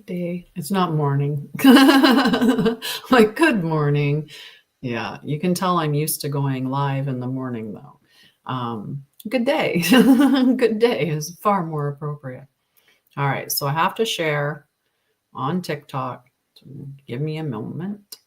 Good day. It's not morning. Like, good morning. Yeah, you can tell I'm used to going live in the morning though. Good day. Good day is far more appropriate. All right, so I have to share on TikTok. So give me a moment.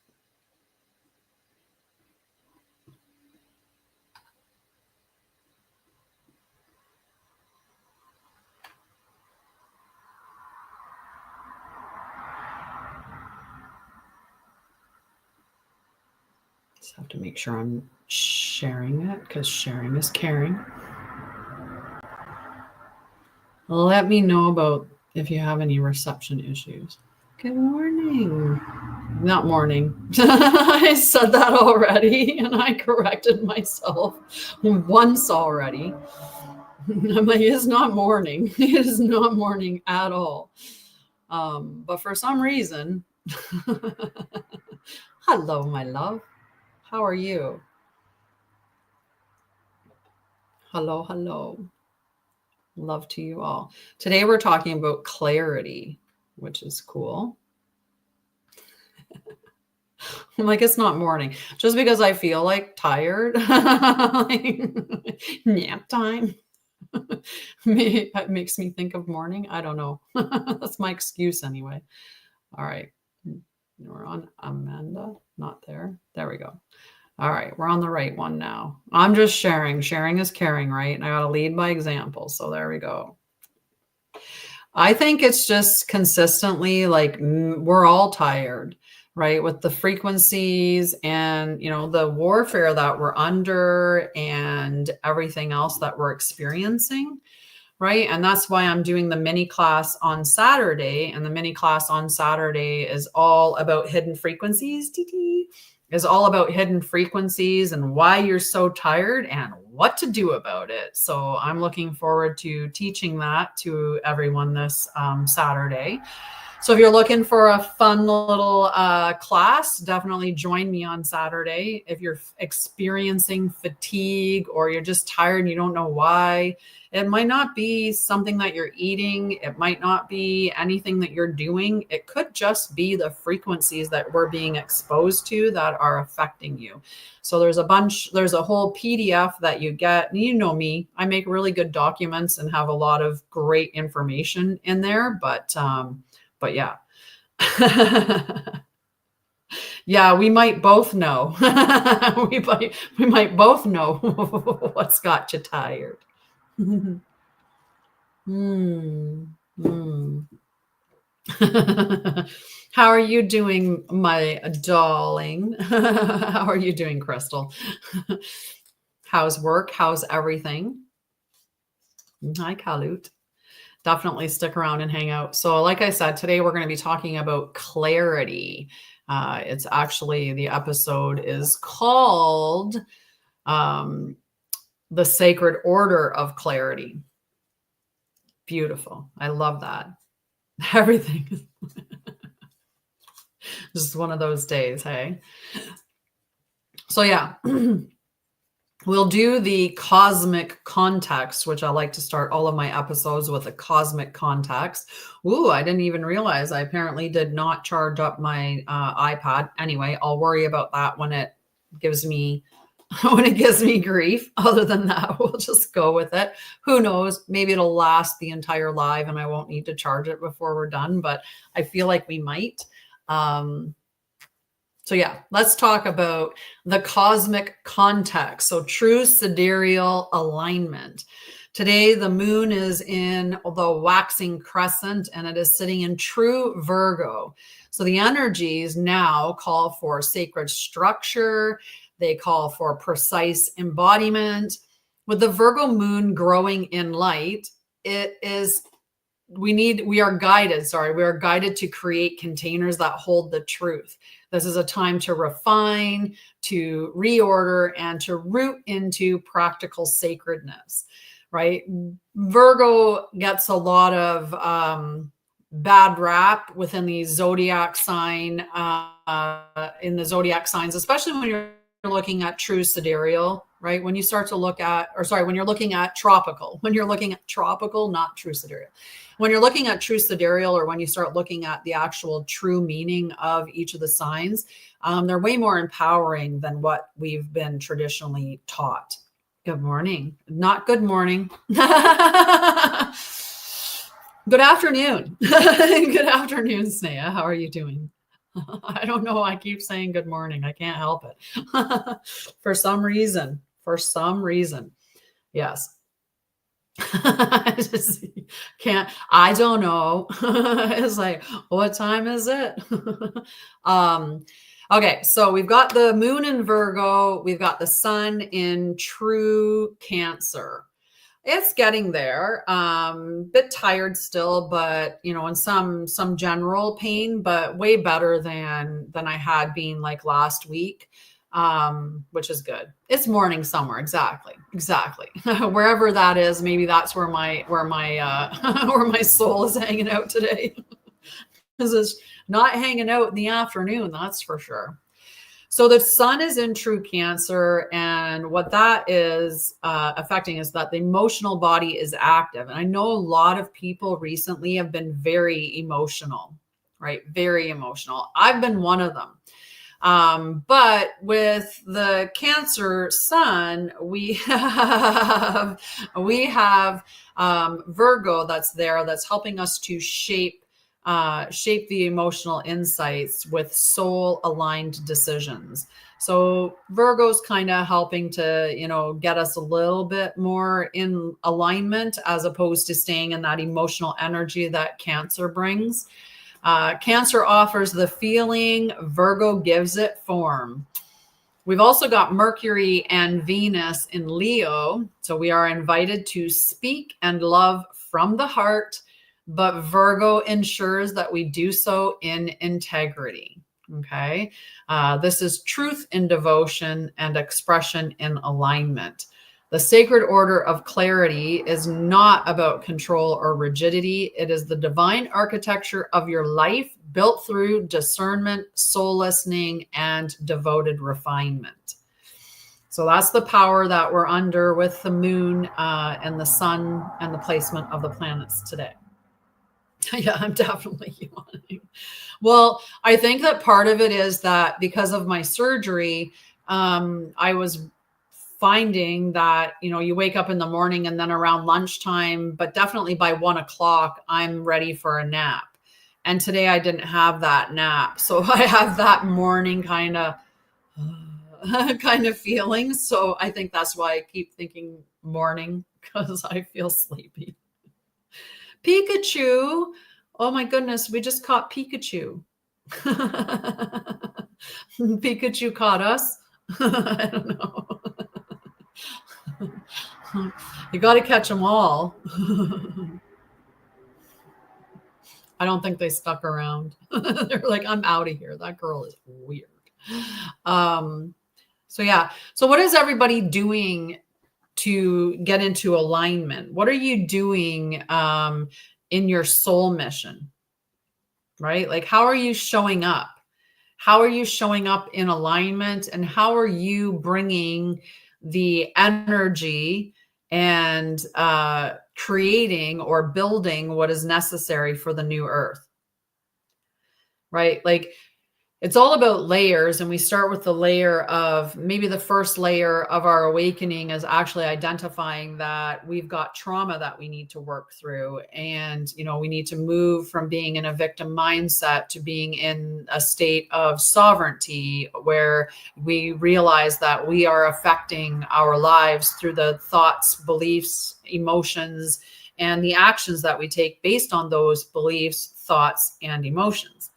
Just have to make sure I'm sharing it because sharing is caring. Let me know about if you have any reception issues. Good morning. Not morning. I said that already and I corrected myself once already. I'm like, it's not morning. It is not morning at all. But for some reason, hello, my love. How are you? Hello, hello. Love to you all. Today we're talking about clarity, which is cool. I'm like, it's not morning. Just because I feel like tired, like, nap time. It makes me think of morning. I don't know. That's my excuse anyway. All right. We're on Amanda. Not there. There we go. All right. We're on the right one now. I'm just sharing. Sharing is caring, right? And I got to lead by example. So there we go. I think it's just consistently like we're all tired, right? With the frequencies and, the warfare that we're under and everything else that we're experiencing, right? And that's why I'm doing the mini class on Saturday. And the mini class on Saturday is all about hidden frequencies. Is all about hidden frequencies and why you're so tired and what to do about it. So I'm looking forward to teaching that to everyone this Saturday. So if you're looking for a fun little class, definitely join me on Saturday. If you're experiencing fatigue or you're just tired and you don't know why, it might not be something that you're eating. It might not be anything that you're doing. It could just be the frequencies that we're being exposed to that are affecting you. So there's a whole PDF that you get. And you know me, I make really good documents and have a lot of great information in there. But yeah. Yeah, we might both know. we might both know what's got you tired. How are you doing, my darling? How are you doing, Crystal? How's work? How's everything? Hi, Kalut. Definitely stick around and hang out. So like I said, today we're going to be talking about clarity. It's actually, the episode is called The Sacred Order of Clarity. Beautiful. I love that. Everything is just one of those days, hey? So yeah. We'll do the cosmic context, which I like to start all of my episodes with a cosmic context. Ooh, I didn't even realize I apparently did not charge up my iPad. Anyway, I'll worry about that when it gives me grief. Other than that, we'll just go with it. Who knows? Maybe it'll last the entire live and I won't need to charge it before we're done, but I feel like we might. So yeah, let's talk about the cosmic context. So true sidereal alignment. Today, the moon is in the waxing crescent and it is sitting in true Virgo. So the energies now call for sacred structure. They call for precise embodiment. With the Virgo moon growing in light, we are guided to create containers that hold the truth. This is a time to refine, to reorder, and to root into practical sacredness, right? Virgo gets a lot of bad rap within the zodiac sign, in the zodiac signs, especially when you're looking at true sidereal right? When you start to look at, or sorry, when you're looking at tropical, not true sidereal. When you're looking at true sidereal, or when you start looking at the actual true meaning of each of the signs, they're way more empowering than what we've been traditionally taught. Good morning. Not good morning. Good afternoon. Good afternoon, Snea. How are you doing? I don't know. I keep saying good morning. I can't help it. For some reason. Yes. I just can't. I don't know. It's like, what time is it? Okay, so we've got the moon in Virgo. We've got the sun in true Cancer. It's getting there. Bit tired still, but in some general pain, but way better than I had been like last week, which is good. It's morning somewhere. Exactly. Wherever that is, maybe that's where my where my soul is hanging out today. Because it's not hanging out in the afternoon, that's for sure. So the sun is in true Cancer, and what that is affecting is that the emotional body is active. And I know a lot of people recently have been very emotional, right? Very emotional. I've been one of them. But with the Cancer sun, we have Virgo that's there, that's helping us to shape the emotional insights with soul aligned decisions. So Virgo's kind of helping to, get us a little bit more in alignment, as opposed to staying in that emotional energy that Cancer brings. Cancer offers the feeling, Virgo gives it form. We've also got Mercury and Venus in Leo. So we are invited to speak and love from the heart, but Virgo ensures that we do so in integrity. Okay. This is truth in devotion and expression in alignment. The sacred order of clarity is not about control or rigidity. It is the divine architecture of your life, built through discernment, soul listening, and devoted refinement. So that's the power that we're under with the moon and the sun and the placement of the planets today. Yeah, I'm definitely yawning. Well, I think that part of it is that because of my surgery, I was finding that, you wake up in the morning and then around lunchtime, but definitely by 1 o'clock, I'm ready for a nap. And today I didn't have that nap. So I have that morning kind of feeling. So I think that's why I keep thinking morning, because I feel sleepy. Pikachu. Oh my goodness, we just caught Pikachu. Pikachu caught us. I don't know. You got to catch them all. I don't think they stuck around. They're like, I'm out of here. That girl is weird. So yeah. So what is everybody doing to get into alignment? What are you doing in your soul mission? Right? Like, how are you showing up? How are you showing up in alignment? And how are you bringing the energy and creating or building what is necessary for the new earth? Right? Like, it's all about layers, and we start with the layer of, maybe the first layer of our awakening is actually identifying that we've got trauma that we need to work through. And, we need to move from being in a victim mindset to being in a state of sovereignty, where we realize that we are affecting our lives through the thoughts, beliefs, emotions, and the actions that we take based on those beliefs, thoughts, and emotions.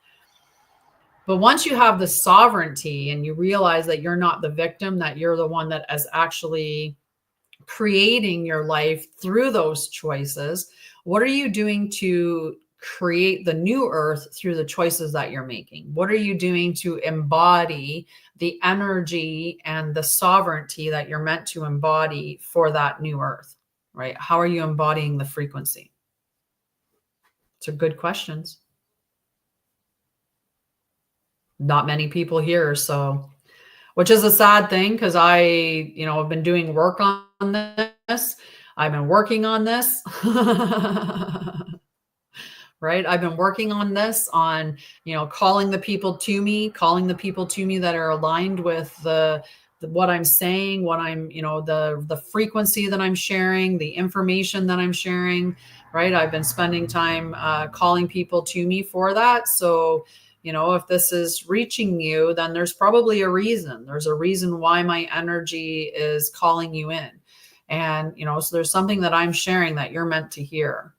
But once you have the sovereignty and you realize that you're not the victim, that you're the one that is actually creating your life through those choices, what are you doing to create the new earth through the choices that you're making? What are you doing to embody the energy and the sovereignty that you're meant to embody for that new earth, right? How are you embodying the frequency? Those are good questions. Not many people here. So which is a sad thing because have been doing work on this. I've been working on this. Right? I've been working on this on, calling the people to me, that are aligned with what I'm saying, what I'm, the frequency that I'm sharing, the information that I'm sharing, right? I've been spending time calling people to me for that. So, if this is reaching you, then there's probably a reason. There's a reason why my energy is calling you in. And, so there's something that I'm sharing that you're meant to hear.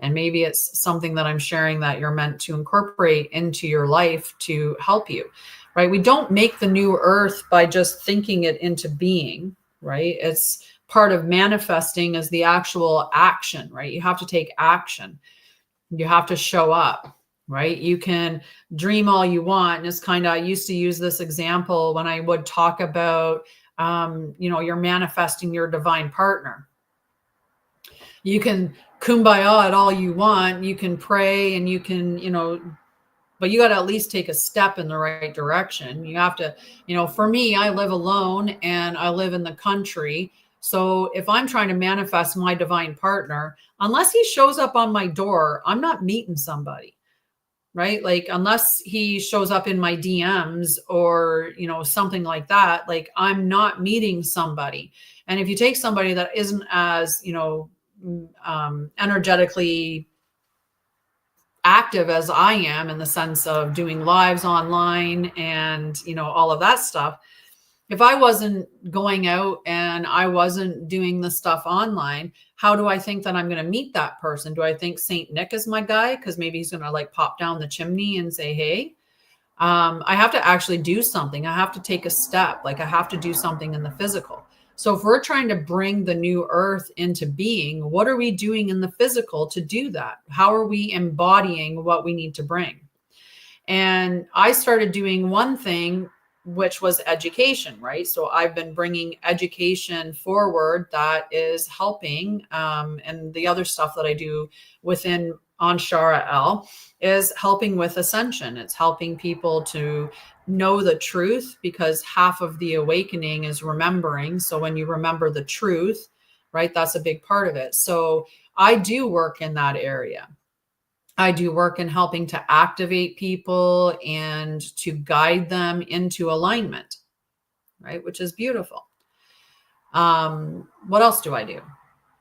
And maybe it's something that I'm sharing that you're meant to incorporate into your life to help you, right? We don't make the new earth by just thinking it into being, right? It's part of manifesting as the actual action, right? You have to take action. You have to show up, right? You can dream all you want. And it's I used to use this example when I would talk about, you're manifesting your divine partner. You can kumbaya it all you want. You can pray and you can, but you got to at least take a step in the right direction. You have to, for me, I live alone and I live in the country. So if I'm trying to manifest my divine partner, unless he shows up on my door, I'm not meeting somebody, right? Like, unless he shows up in my DMs or, something like that, like I'm not meeting somebody. And if you take somebody that isn't as, energetically active as I am, in the sense of doing lives online and, all of that stuff. If I wasn't going out and I wasn't doing the stuff online, how do I think that I'm going to meet that person? Do I think Saint Nick is my guy? Because maybe he's going to like pop down the chimney and say, hey, I have to actually do something. I have to take a step. Like I have to do something in the physical. So if we're trying to bring the new earth into being, what are we doing in the physical to do that? How are we embodying what we need to bring? And I started doing one thing, which was education, right? So I've been bringing education forward that is helping. And the other stuff that I do within Anshara'El is helping with ascension. It's helping people to know the truth, because half of the awakening is remembering. So when you remember the truth, right, that's a big part of it. So I do work in that area. I do work in helping to activate people and to guide them into alignment, right? Which is beautiful. What else do I do?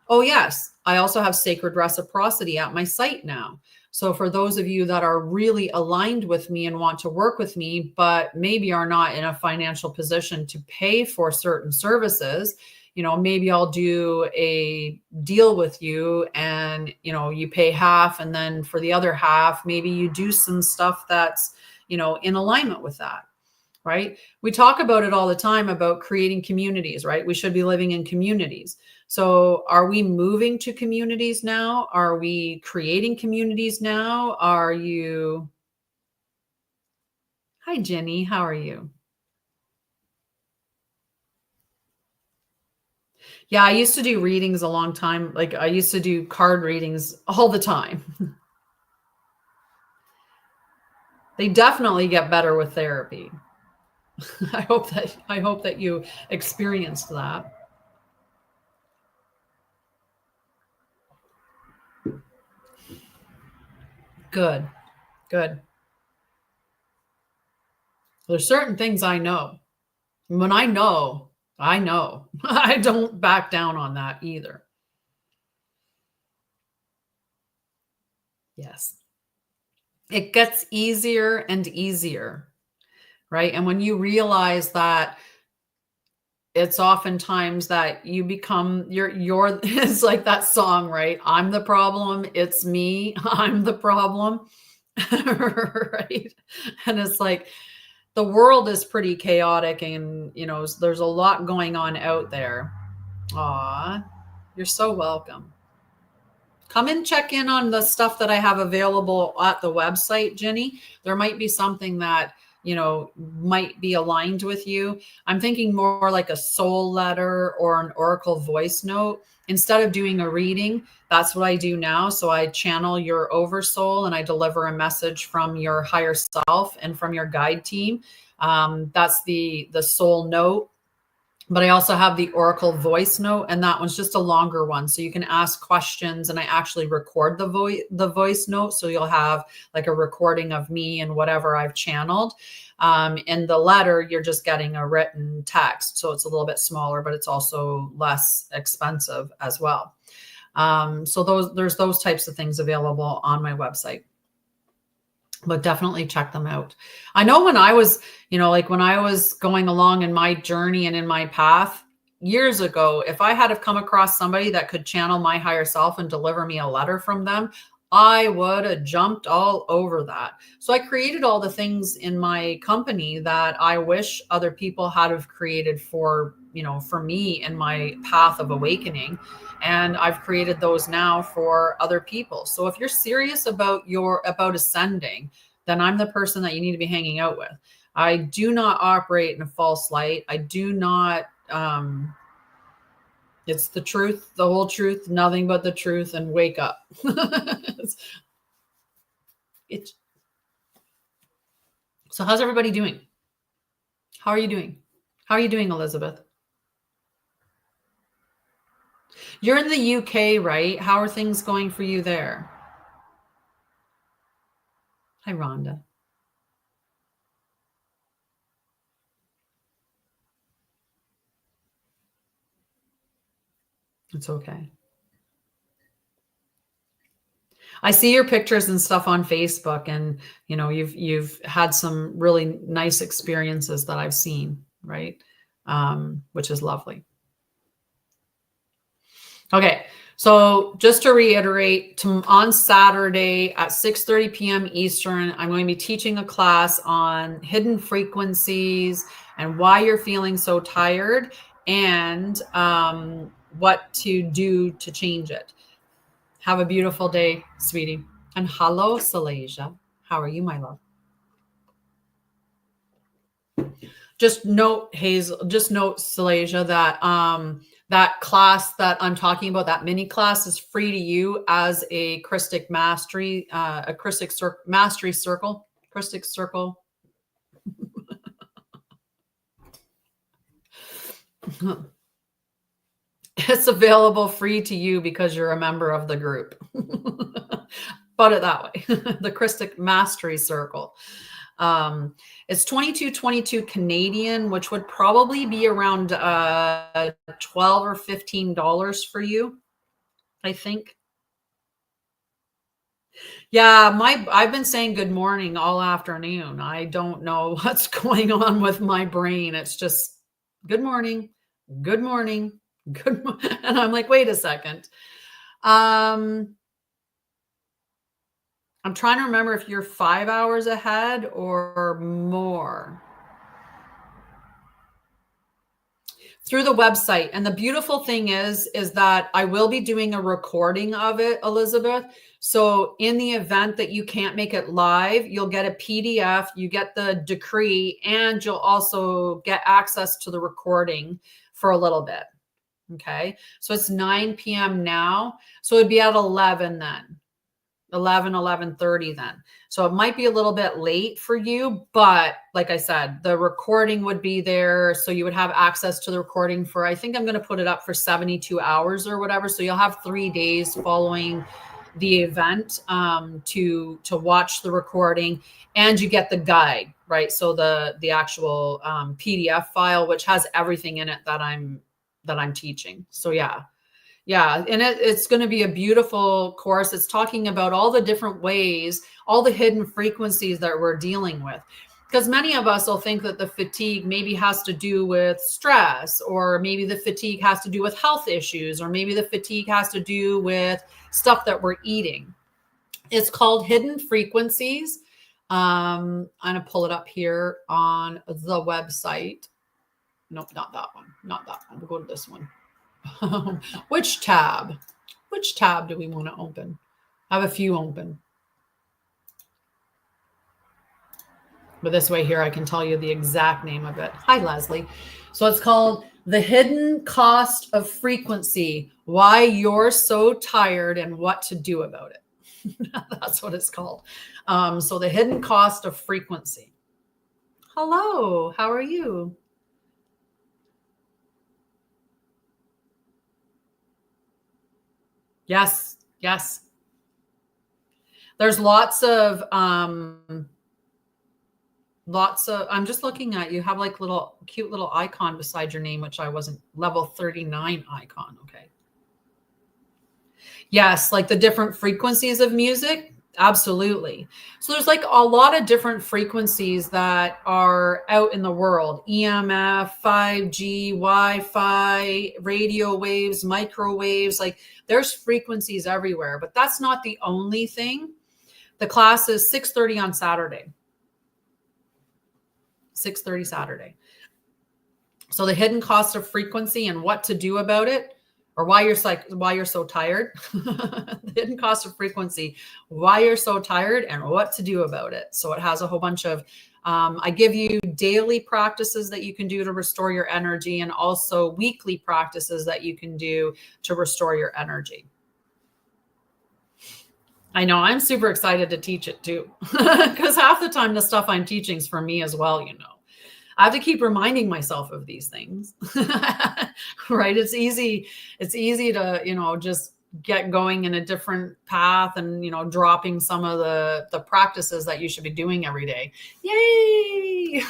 Oh, yes. I also have sacred reciprocity at my site now. So for those of you that are really aligned with me and want to work with me, but maybe are not in a financial position to pay for certain services, maybe I'll do a deal with you and, you pay half. And then for the other half, maybe you do some stuff that's, in alignment with that, right? We talk about it all the time about creating communities, right? We should be living in communities. So are we moving to communities now? Are we creating communities now? Are you... Hi, Jenny. How are you? Yeah, I used to do readings a long time. Like I used to do card readings all the time. They definitely get better with therapy. I hope that you experienced that. Good. Good. There's certain things I know. When I know, I know. I don't back down on that either. Yes. It gets easier and easier, right? And when you realize that it's oftentimes that you become you're it's like that song, right? I'm the problem, it's me, I'm the problem. Right? And it's like the world is pretty chaotic and there's a lot going on out there. Aw, you're so welcome. Come and check in on the stuff that I have available at the website, Jenny. There might be something that might be aligned with you. I'm thinking more like a soul letter or an oracle voice note. Instead of doing a reading, that's what I do now. So I channel your oversoul and I deliver a message from your higher self and from your guide team. That's the soul note. But I also have the oracle voice note, and that one's just a longer one. So you can ask questions, and I actually record the voice note. So you'll have like a recording of me and whatever I've channeled. In the letter, you're just getting a written text. So it's a little bit smaller, but it's also less expensive as well. So there's those types of things available on my website. But definitely check them out. I know when I was, like when I was going along in my journey and in my path years ago, if I had have come across somebody that could channel my higher self and deliver me a letter from them, I would have jumped all over that. So I created all the things in my company that I wish other people had have created for me in my path of awakening. And I've created those now for other people. So if you're serious about ascending, then I'm the person that you need to be hanging out with. I do not operate in a false light. I do not, it's the truth, the whole truth, nothing but the truth, and wake up. So how's everybody doing? How are you doing? How are you doing, Elizabeth? You're in the UK, right? How are things going for you there? Hi, Rhonda. It's okay. I see your pictures and stuff on Facebook, and you've had some really nice experiences that I've seen, right? Which is lovely. Okay, so just to reiterate, on Saturday at 6:30 p.m. Eastern, I'm going to be teaching a class on hidden frequencies and why you're feeling so tired, and what to do to change it. Have a beautiful day, sweetie. And hello, Salasia. How are you, my love? Just note, Hazel, Salasia, that that class that I'm talking about, that mini class, is free to you as a Christic Mastery, a Christic Mastery Circle, Christic Circle. It's available free to you because you're a member of the group. Put it that way. The Christic Mastery Circle. It's $22.22 Canadian, which would probably be around $12 or $15 for you, I think. Yeah, I've been saying good morning all afternoon. I don't know what's going on with my brain. It's just good morning, good morning, good morning. And I'm like, wait a second. I'm trying to remember if you're 5 hours ahead or more. Through the website. And the beautiful thing is that I will be doing a recording of it, Elizabeth. So in the event that you can't make it live, you'll get a PDF, you get the decree, and you'll also get access to the recording for a little bit. Okay. So it's 9 p.m. now. So it'd be at 11 then. 11:30 then. So it might be a little bit late for you, but like I said, the recording would be there. So you would have access to the recording for, I think I'm going to put it up for 72 hours or whatever. So you'll have 3 days following the event to watch the recording, and you get the guide, right? So the actual PDF file, which has everything in it that I'm teaching. So yeah. Yeah, and it's going to be a beautiful course. It's talking about all the different ways, all the hidden frequencies that we're dealing with. Because many of us will think that the fatigue maybe has to do with stress, or maybe the fatigue has to do with health issues, or maybe the fatigue has to do with stuff that we're eating. It's called Hidden Frequencies. I'm going to pull it up here on the website. Nope, not that one. Not that one. We'll go to this one. Which tab? Which tab do we want to open? I have a few open. But this way here, I can tell you the exact name of it. Hi, Leslie. So it's called The Hidden Cost of Frequency, Why You're So Tired and What to Do About It. That's what it's called. So The Hidden Cost of Frequency. Hello, how are you? Yes, yes. There's lots of, I'm just looking at, you have like little cute little icon beside your name, which I wasn't, level 39 icon. Okay. Yes, like the different frequencies of music. Absolutely. So there's like a lot of different frequencies that are out in the world: EMF, 5G, Wi-Fi, radio waves, microwaves. Like there's frequencies everywhere, but that's not the only thing. The class is 6:30 on Saturday. 6:30 Saturday. So the hidden cost of frequency and what to do about it, or why you're so tired. The hidden cost of frequency, why you're so tired, and what to do about it. So it has a whole bunch of, I give you daily practices that you can do to restore your energy, and also weekly practices that you can do to restore your energy. I know, I'm super excited to teach it too, because half the time the stuff I'm teaching is for me as well, you know. I have to keep reminding myself of these things, right? It's easy to, you know, just get going in a different path and, you know, dropping some of the practices that you should be doing every day. Yay!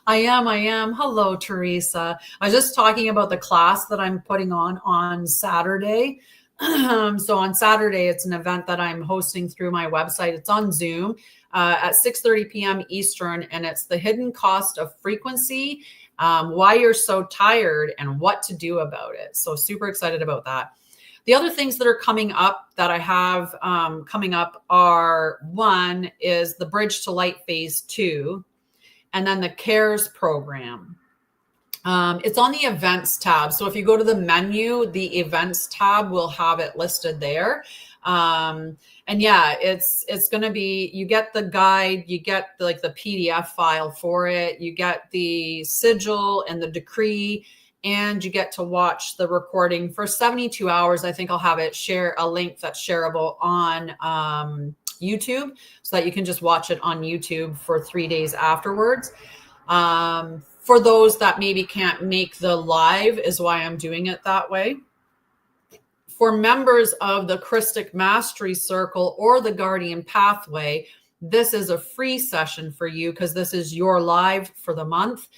I am. Hello, Teresa. I was just talking about the class that I'm putting on Saturday. So on Saturday, it's an event that I'm hosting through my website. It's on Zoom at 6:30 p.m. Eastern, and it's the hidden cost of frequency, why you're so tired, and what to do about it. So super excited about that. The other things that are coming up that I have coming up are, one is the Bridge to Light Phase 2, and then the CARES program. It's on the events tab. So if you go to the menu, the events tab will have it listed there. And yeah, it's going to be, you get the guide, you get like the PDF file for it, you get the sigil and the decree, and you get to watch the recording for 72 hours. I think I'll have it share a link that's shareable on YouTube, so that you can just watch it on YouTube for 3 days afterwards. For those that maybe can't make the live is why I'm doing it that way. For members of the Christic Mastery Circle or the Guardian Pathway, this is a free session for you, because this is your live for the month.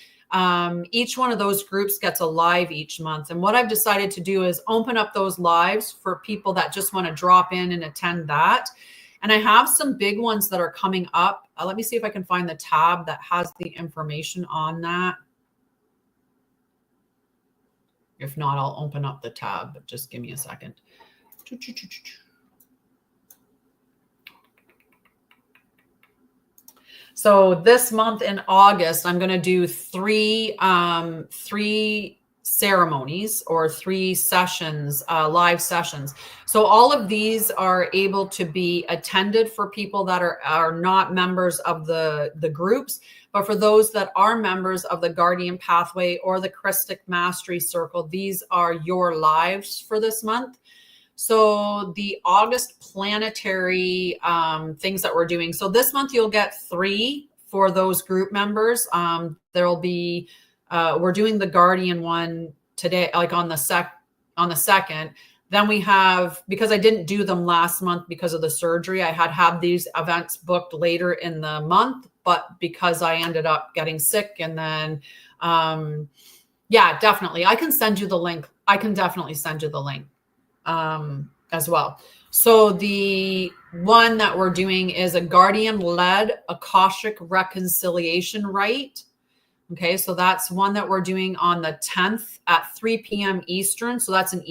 Each one of those groups gets a live each month. And what I've decided to do is open up those lives for people that just want to drop in and attend that. And I have some big ones that are coming up. Let me see if I can find the tab that has the information on that. If not, I'll open up the tab, but just give me a second. So this month in August, I'm going to do three ceremonies, or 3 sessions, live sessions. So all of these are able to be attended for people that are not members of the groups, but for those that are members of the Guardian Pathway or the Christic Mastery Circle, these are your lives for this month. So the August planetary things that we're doing. So this month you'll get 3 for those group members. There'll be, we're doing the Guardian one today, like on the 2nd. Then we have, because I didn't do them last month because of the surgery, I had these events booked later in the month, but because I ended up getting sick, and then, yeah, definitely. I can send you the link. I can definitely send you the link as well. So the one that we're doing is a Guardian-led Akashic Reconciliation Rite. Okay, so that's one that we're doing on the 10th at 3 p.m. Eastern. So that's an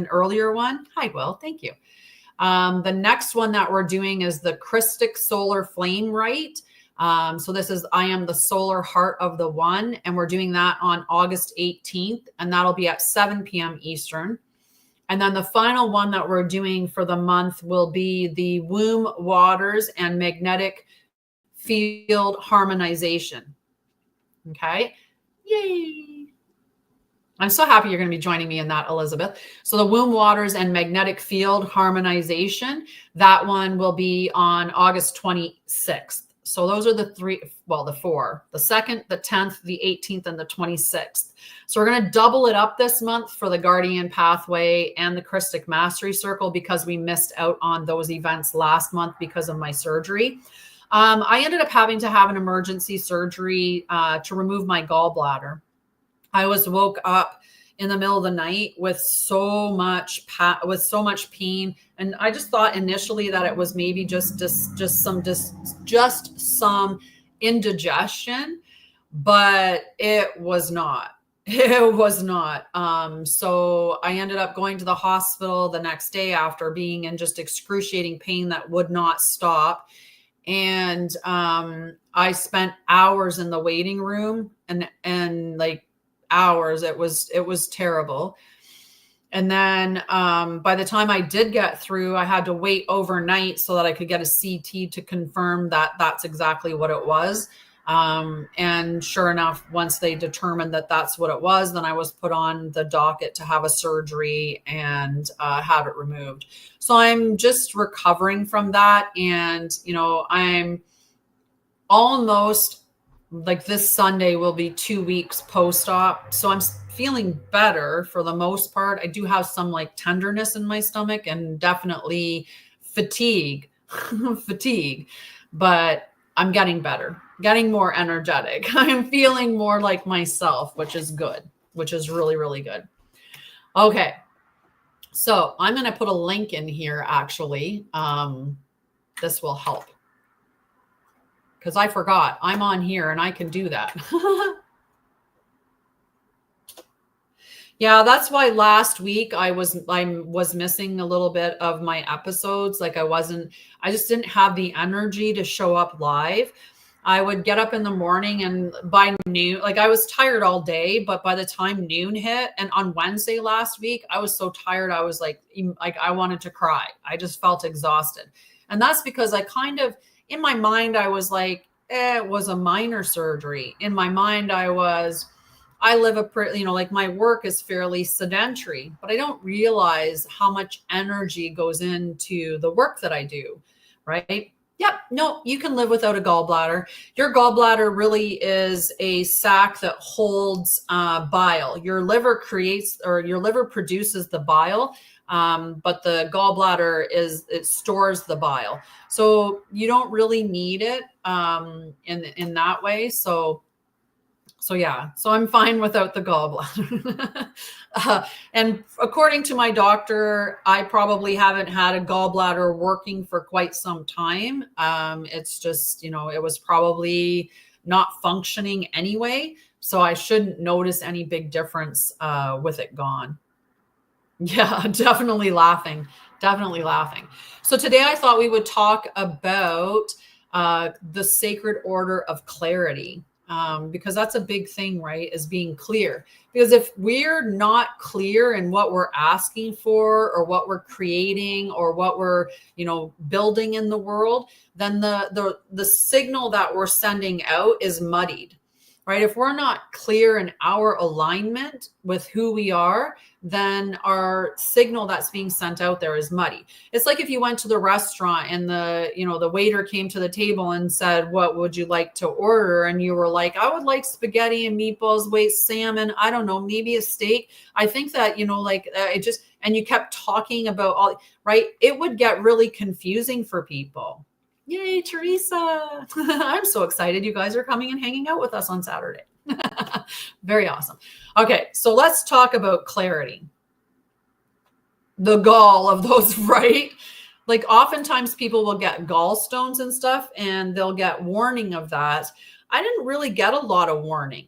earlier one. Hi, Will. Thank you. The next one that we're doing is the Christic Solar Flame Rite. So this is, I am the solar heart of the one, and we're doing that on August 18th, and that'll be at 7 p.m. Eastern. And then the final one that we're doing for the month will be the Womb Waters and Magnetic field harmonization. Okay. Yay. I'm so happy you're going to be joining me in that, Elizabeth. So the womb waters and magnetic field harmonization, that one will be on August 26th. So those are the four, the 2nd, the 10th, the 18th, and the 26th. So we're going to double it up this month for the Guardian Pathway and the Christic Mastery Circle because we missed out on those events last month because of my surgery. I ended up having to have an emergency surgery to remove my gallbladder. I was woke up in the middle of the night with so much pain, and I just thought initially that it was maybe just some indigestion, but it was not. It was not. So I ended up going to the hospital the next day after being in just excruciating pain that would not stop. And I spent hours in the waiting room and like hours. It was terrible. And then by the time I did get through, I had to wait overnight so that I could get a CT to confirm that that's exactly what it was. And sure enough, once they determined that that's what it was, then I was put on the docket to have a surgery and have it removed. So I'm just recovering from that. And, I'm almost like this Sunday will be 2 weeks post-op. So I'm feeling better for the most part. I do have some like tenderness in my stomach and definitely fatigue, but I'm getting better, getting more energetic. I'm feeling more like myself, which is good, which is really, really good. Okay. So I'm going to put a link in here. Actually, this will help. Because I forgot I'm on here and I can do that. Yeah, that's why last week I was missing a little bit of my episodes. Like I just didn't have the energy to show up live. I would get up in the morning and by noon, like I was tired all day, but by the time noon hit and on Wednesday last week, I was so tired. I was like I wanted to cry. I just felt exhausted. And that's because I kind of, in my mind, I was like, it was a minor surgery. In my mind, I live like my work is fairly sedentary, but I don't realize how much energy goes into the work that I do, right? Yep. No, you can live without a gallbladder. Your gallbladder really is a sac that holds bile. Your liver produces the bile. But the gallbladder it stores the bile. So you don't really need it in that way. So yeah, so I'm fine without the gallbladder. And according to my doctor, I probably haven't had a gallbladder working for quite some time. It's just, it was probably not functioning anyway. So I shouldn't notice any big difference with it gone. Yeah, definitely laughing. Definitely laughing. So today I thought we would talk about the sacred order of clarity, because that's a big thing, right? Is being clear. Because if we're not clear in what we're asking for or what we're creating or what we're, building in the world, then the signal that we're sending out is muddied. Right? If we're not clear in our alignment with who we are, then our signal that's being sent out there is muddy. It's like if you went to the restaurant and the waiter came to the table and said, "What would you like to order?" And you were like, "I would like spaghetti and meatballs, wait, salmon, I don't know, maybe a steak." I think that, and you kept talking about all, right? It would get really confusing for people. Yay, Teresa. I'm so excited you guys are coming and hanging out with us on Saturday. Very awesome. Okay, so let's talk about clarity. The gall of those, right? Like oftentimes people will get gallstones and stuff and they'll get warning of that. I didn't really get a lot of warning.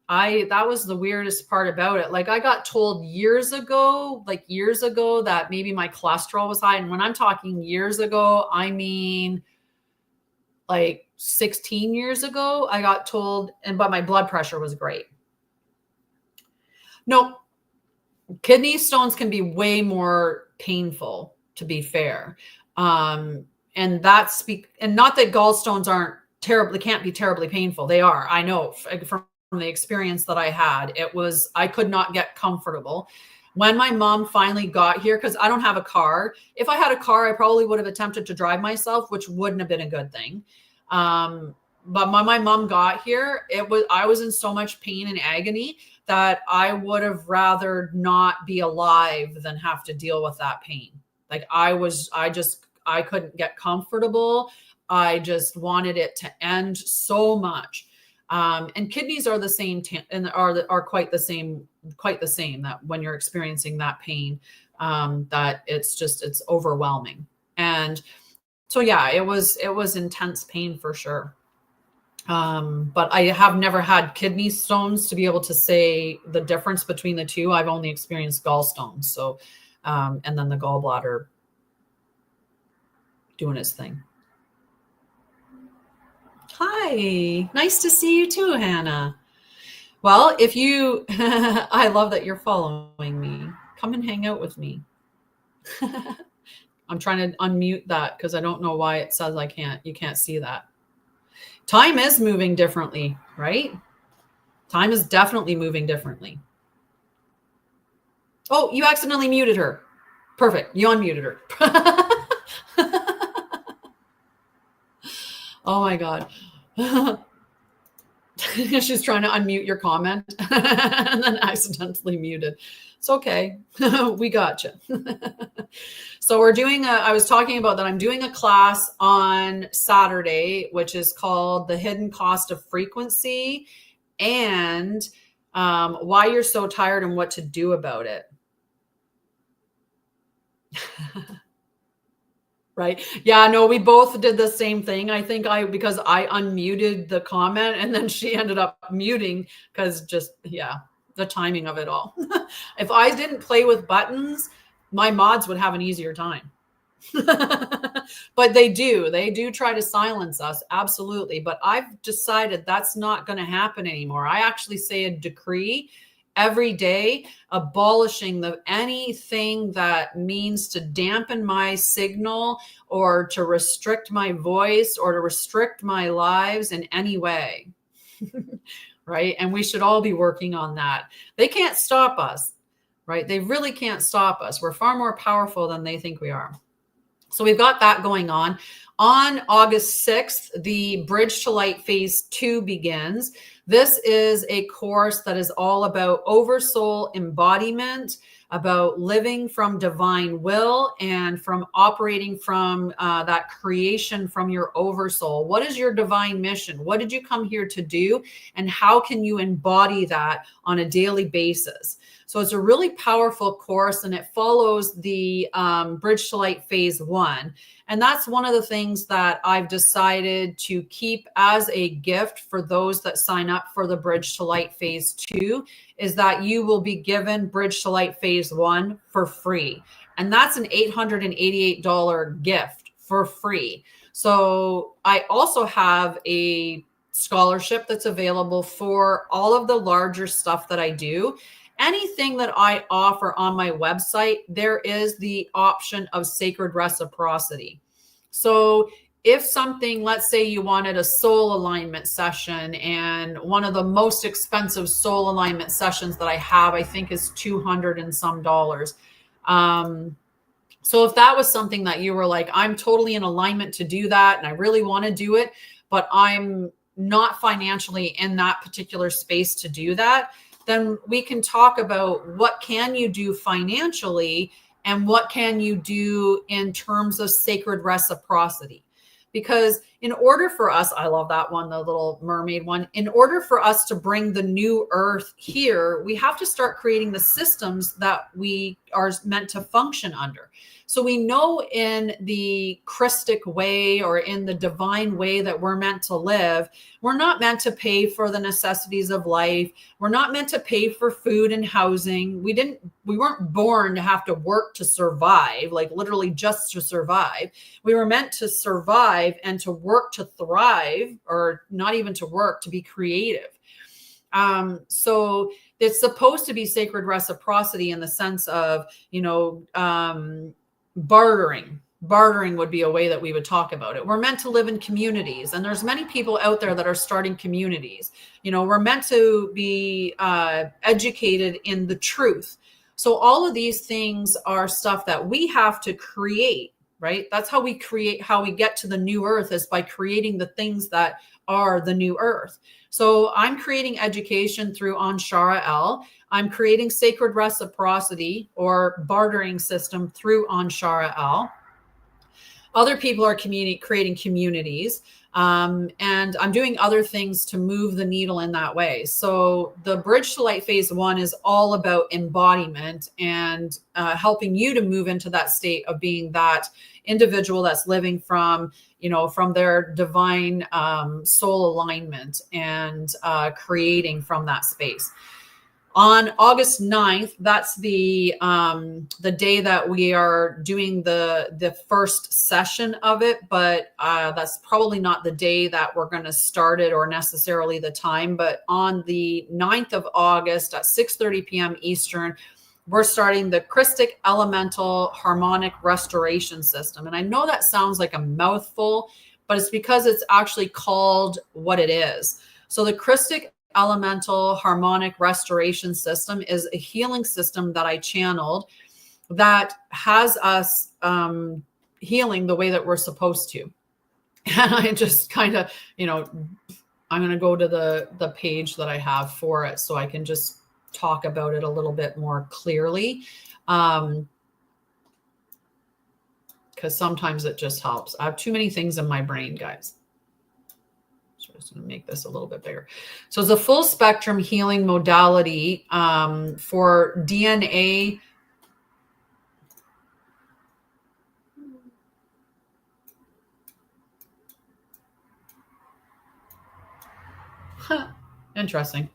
That was the weirdest part about it. Like I got told years ago that maybe my cholesterol was high. And when I'm talking years ago, I mean like 16 years ago, I got told, but my blood pressure was great. No, kidney stones can be way more painful, to be fair. And not that gallstones aren't terribly, can't be terribly painful. They are. I know from the experience that I had, I could not get comfortable. When my mom finally got here, because I don't have a car. If I had a car, I probably would have attempted to drive myself, which wouldn't have been a good thing. But when my mom got here, I was in so much pain and agony that I would have rather not be alive than have to deal with that pain. Like I couldn't get comfortable. I just wanted it to end so much. And kidneys are the same and are quite the same, that when you're experiencing that pain, that it's overwhelming. And so, yeah, it was intense pain for sure. But I have never had kidney stones to be able to say the difference between the two. I've only experienced gallstones. So, and then the gallbladder doing its thing. Hi, nice to see you too, Hannah. Well, if you, I love that you're following me. Come and hang out with me. I'm trying to unmute that because I don't know why it says you can't see that. Time is moving differently, right? Time is definitely moving differently. Oh, you accidentally muted her. Perfect. You unmuted her. Oh my God. She's trying to unmute your comment and then accidentally muted. It's okay. We got you. So we're doing I was talking about that I'm doing a class on Saturday, which is called The Hidden Cost of Frequency and why you're so tired and what to do about it. Right. Yeah, no, we both did the same thing. I think because I unmuted the comment and then she ended up muting because the timing of it all. If I didn't play with buttons, my mods would have an easier time. But they do try to silence us. Absolutely. But I've decided that's not going to happen anymore. I actually say a decree every day abolishing anything that means to dampen my signal or to restrict my voice or to restrict my lives in any way. Right. And we should all be working on that. They can't stop us, right? They really can't stop us. We're far more powerful than they think we are. So we've got that going on. On August 6th, the Bridge to Light Phase 2 begins. This is a course that is all about oversoul embodiment, about living from divine will and from operating from that creation from your oversoul. What is your divine mission? What did you come here to do? And how can you embody that on a daily basis? So it's a really powerful course and it follows the Bridge to Light Phase 1. And that's one of the things that I've decided to keep as a gift for those that sign up for the Bridge to Light Phase 2 is that you will be given Bridge to Light Phase 1 for free. And that's an $888 gift for free. So I also have a scholarship that's available for all of the larger stuff that I do. Anything that I offer on my website, there is the option of sacred reciprocity. So if something, let's say you wanted a soul alignment session, and one of the most expensive soul alignment sessions that I have, I think is $200 and some dollars. So if that was something that you were like, I'm totally in alignment to do that, and I really want to do it, but I'm not financially in that particular space to do that, then we can talk about what can you do financially and what can you do in terms of sacred reciprocity. Because in order for us, I love that one, the little mermaid one, in order for us to bring the new earth here, we have to start creating the systems that we are meant to function under. So we know in the Christic way or in the divine way that we're meant to live, we're not meant to pay for the necessities of life. We're not meant to pay for food and housing. We weren't born to have to work to survive, like literally just to survive. We were meant to survive and to work to thrive, or not even to work, to be creative. So it's supposed to be sacred reciprocity in the sense of, bartering, bartering would be a way that we would talk about it. We're meant to live in communities, and there's many people out there that are starting communities. We're meant to be educated in the truth. So all of these things are stuff that we have to create, right? That's how we create, how we get to the new earth, is by creating the things that are the new earth. So I'm creating education through Anshara'El. I'm creating sacred reciprocity or bartering system through Anshara'El. Other people are creating communities. And I'm doing other things to move the needle in that way. So the Bridge to Light phase 1 is all about embodiment and helping you to move into that state of being that individual that's living from their divine soul alignment and creating from that space. On August 9th, that's the day that we are doing the first session of it, but that's probably not the day that we're going to start it, or necessarily the time. But on the 9th of August at 6:30 p.m. Eastern, we're starting the Christic Elemental Harmonic Restoration System. And I know that sounds like a mouthful, but it's because it's actually called what it is. So the Christic Elemental Harmonic Restoration System is a healing system that I channeled that has us healing the way that we're supposed to. And I just kind of, I'm going to go to the page that I have for it so I can just talk about it a little bit more clearly. Because sometimes it just helps. I have too many things in my brain, guys. So I'm just going to make this a little bit bigger. So it's a full spectrum healing modality for DNA. Interesting.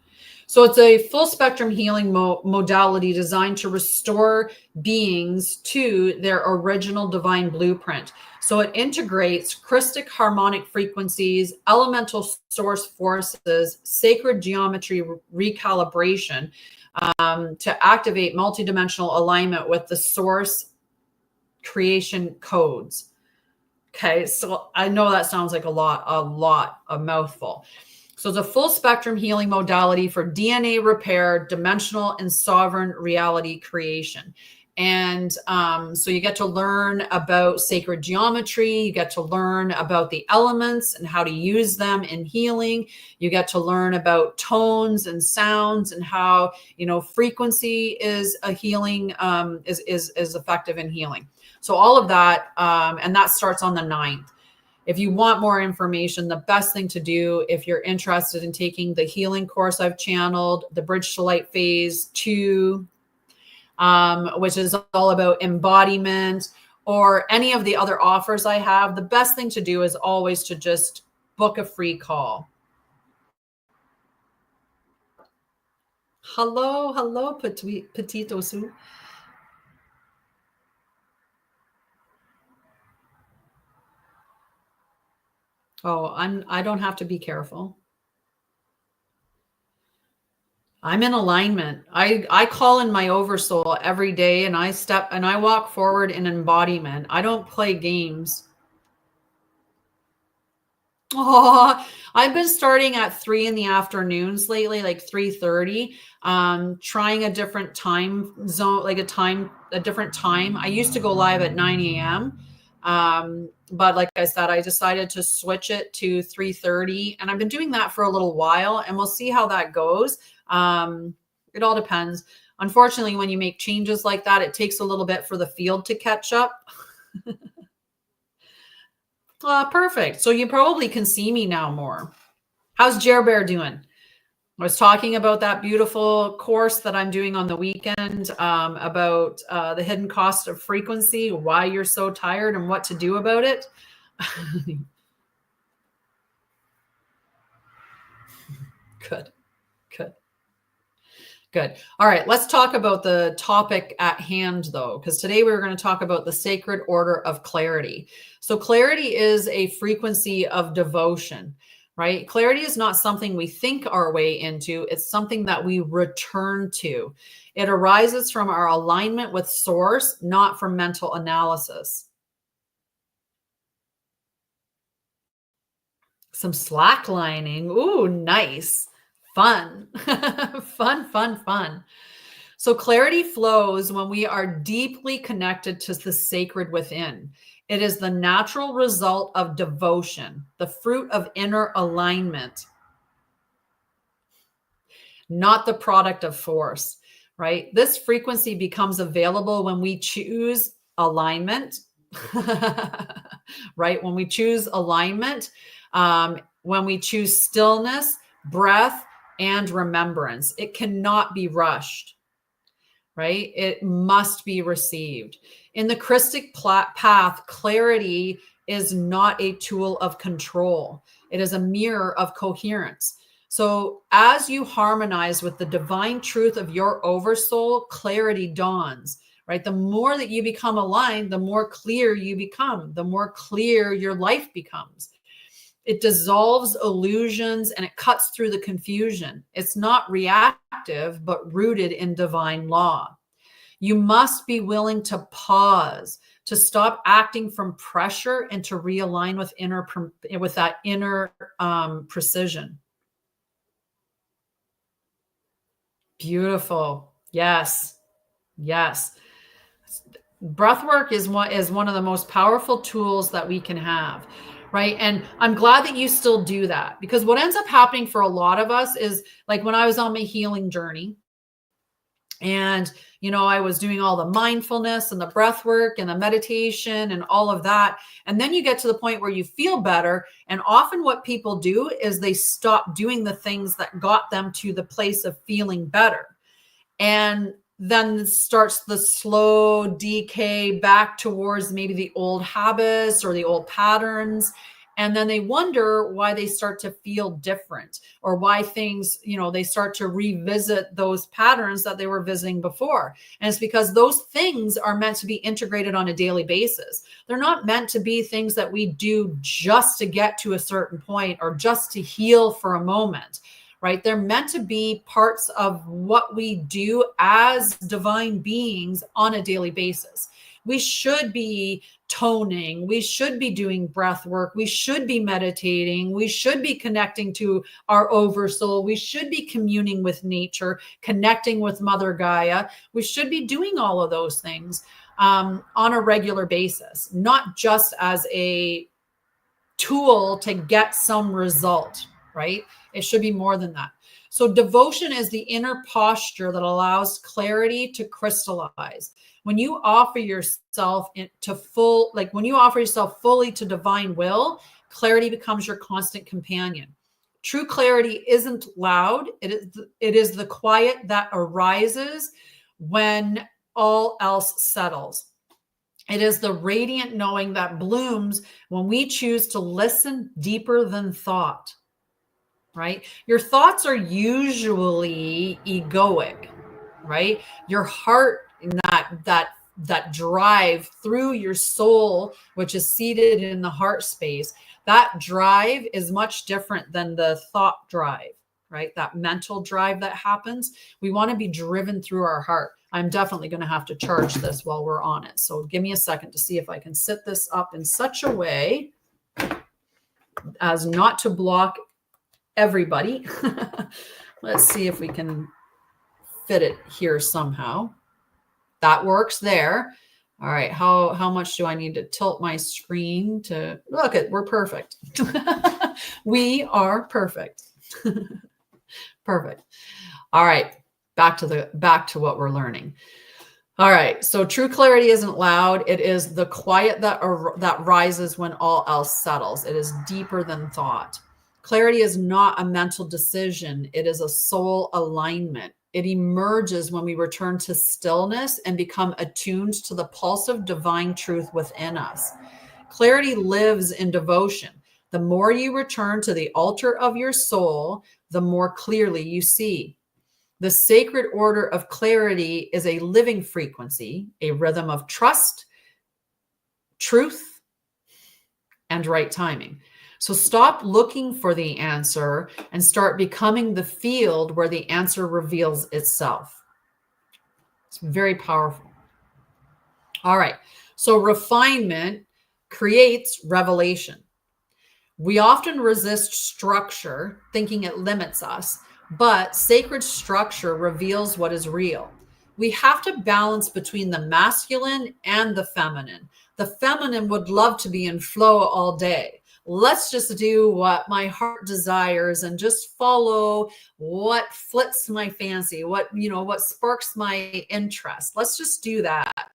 So it's a full spectrum healing modality designed to restore beings to their original divine blueprint. So it integrates Christic harmonic frequencies, elemental source forces, sacred geometry recalibration to activate multidimensional alignment with the source creation codes. Okay, so I know that sounds like a mouthful. So it's a full spectrum healing modality for DNA repair, dimensional and sovereign reality creation. And so you get to learn about sacred geometry. You get to learn about the elements and how to use them in healing. You get to learn about tones and sounds and how, frequency is a healing, is effective in healing. So all of that, and that starts on the 9th. If you want more information, the best thing to do, if you're interested in taking the healing course I've channeled, the Bridge to Light phase 2, which is all about embodiment, or any of the other offers I have, the best thing to do is always to just book a free call. Hello, Petito Sue. Oh, I don't have to be careful. I'm in alignment. I call in my oversoul every day, and I walk forward in embodiment. I don't play games. Oh, I've been starting at 3 in the afternoons lately, like 3:30, trying a different time zone, like a different time. I used to go live at 9 a.m. But like I said, I decided to switch it to 3:30, and I've been doing that for a little while, and we'll see how that goes. It all depends. Unfortunately, when you make changes like that, it takes a little bit for the field to catch up. Perfect. So you probably can see me now more. How's Jer Bear doing? I was talking about that beautiful course that I'm doing on the weekend about the hidden cost of frequency, why you're so tired and what to do about it. Good. All right, let's talk about the topic at hand, though, because today we're going to talk about the sacred order of clarity. So clarity is a frequency of devotion, right? Clarity is not something we think our way into. It's something that we return to. It arises from our alignment with source, not from mental analysis. Some slacklining. Ooh, nice. Fun. Fun, fun, fun. So clarity flows when we are deeply connected to the sacred within. It is the natural result of devotion, the fruit of inner alignment, not the product of force, right? This frequency becomes available when we choose alignment, right? When we choose alignment, when we choose stillness, breath, and remembrance. It cannot be rushed, right? It must be received. In the Christic path, clarity is not a tool of control. It is a mirror of coherence. So as you harmonize with the divine truth of your oversoul, clarity dawns, right? The more that you become aligned, the more clear you become, the more clear your life becomes. It dissolves illusions and it cuts through the confusion. It's not reactive, but rooted in divine law. You must be willing to pause, to stop acting from pressure and to realign with that inner precision. Beautiful. Yes. Yes. Breath work is one of the most powerful tools that we can have, right? And I'm glad that you still do that, because what ends up happening for a lot of us is, like, when I was on my healing journey, and I was doing all the mindfulness and the breath work and the meditation and all of that, and then you get to the point where you feel better, and often what people do is they stop doing the things that got them to the place of feeling better. And then starts the slow decay back towards maybe the old habits or the old patterns. And then they wonder why they start to feel different, or why things, they start to revisit those patterns that they were visiting before. And it's because those things are meant to be integrated on a daily basis. They're not meant to be things that we do just to get to a certain point or just to heal for a moment. Right? They're meant to be parts of what we do as divine beings on a daily basis. We should be toning. We should be doing breath work. We should be meditating. We should be connecting to our oversoul. We should be communing with nature, connecting with Mother Gaia. We should be doing all of those things on a regular basis, not just as a tool to get some result, right? It should be more than that. So devotion is the inner posture that allows clarity to crystallize. When you offer yourself when you offer yourself fully to divine will, clarity becomes your constant companion. True clarity isn't loud. It is the quiet that arises when all else settles. It is the radiant knowing that blooms when we choose to listen deeper than thought, right? Your thoughts are usually egoic, right? Your heart, that drive through your soul, which is seated in the heart space, that drive is much different than the thought drive, right? That mental drive that happens. We want to be driven through our heart. I'm definitely going to have to charge this while we're on it. So give me a second to see if I can sit this up in such a way as not to block everybody. Let's see if we can fit it here somehow. That works there. All right. How much do I need to tilt my screen to look at? We're perfect. We are perfect. Perfect. All right. Back to what we're learning. All right. So true clarity isn't loud. It is the quiet that rises when all else settles. It is deeper than thought. Clarity is not a mental decision. It is a soul alignment. It emerges when we return to stillness and become attuned to the pulse of divine truth within us. Clarity lives in devotion. The more you return to the altar of your soul, the more clearly you see. The sacred order of clarity is a living frequency, a rhythm of trust, truth, and right timing. So stop looking for the answer and start becoming the field where the answer reveals itself. It's very powerful. All right. So refinement creates revelation. We often resist structure, thinking it limits us, but sacred structure reveals what is real. We have to balance between the masculine and the feminine. The feminine would love to be in flow all day. Let's just do what my heart desires and just follow what flits my fancy, what sparks my interest. Let's just do that.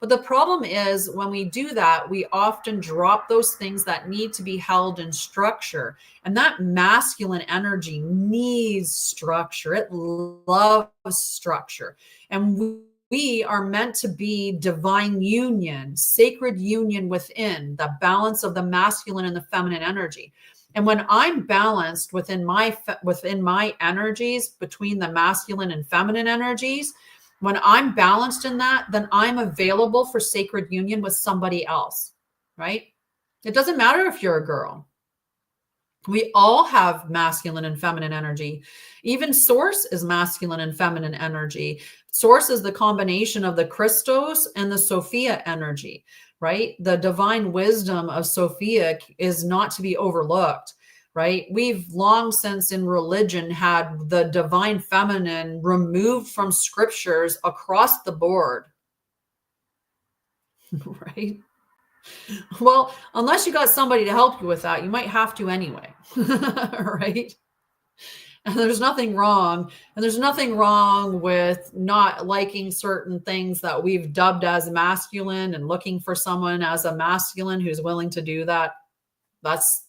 But the problem is when we do that, we often drop those things that need to be held in structure. And that masculine energy needs structure. It loves structure. And we are meant to be divine union, sacred union within the balance of the masculine and the feminine energy. And when I'm balanced within my energies, between the masculine and feminine energies, when I'm balanced in that, then I'm available for sacred union with somebody else, right? It doesn't matter if you're a girl. We all have masculine and feminine energy. Even Source is masculine and feminine energy. Source is the combination of the Christos and the Sophia energy, right? The divine wisdom of Sophia is not to be overlooked, right? We've long since in religion had the divine feminine removed from scriptures across the board, right? Well, unless you got somebody to help you with that, you might have to anyway, right? And there's nothing wrong. And there's nothing wrong with not liking certain things that we've dubbed as masculine and looking for someone as a masculine who's willing to do that. That's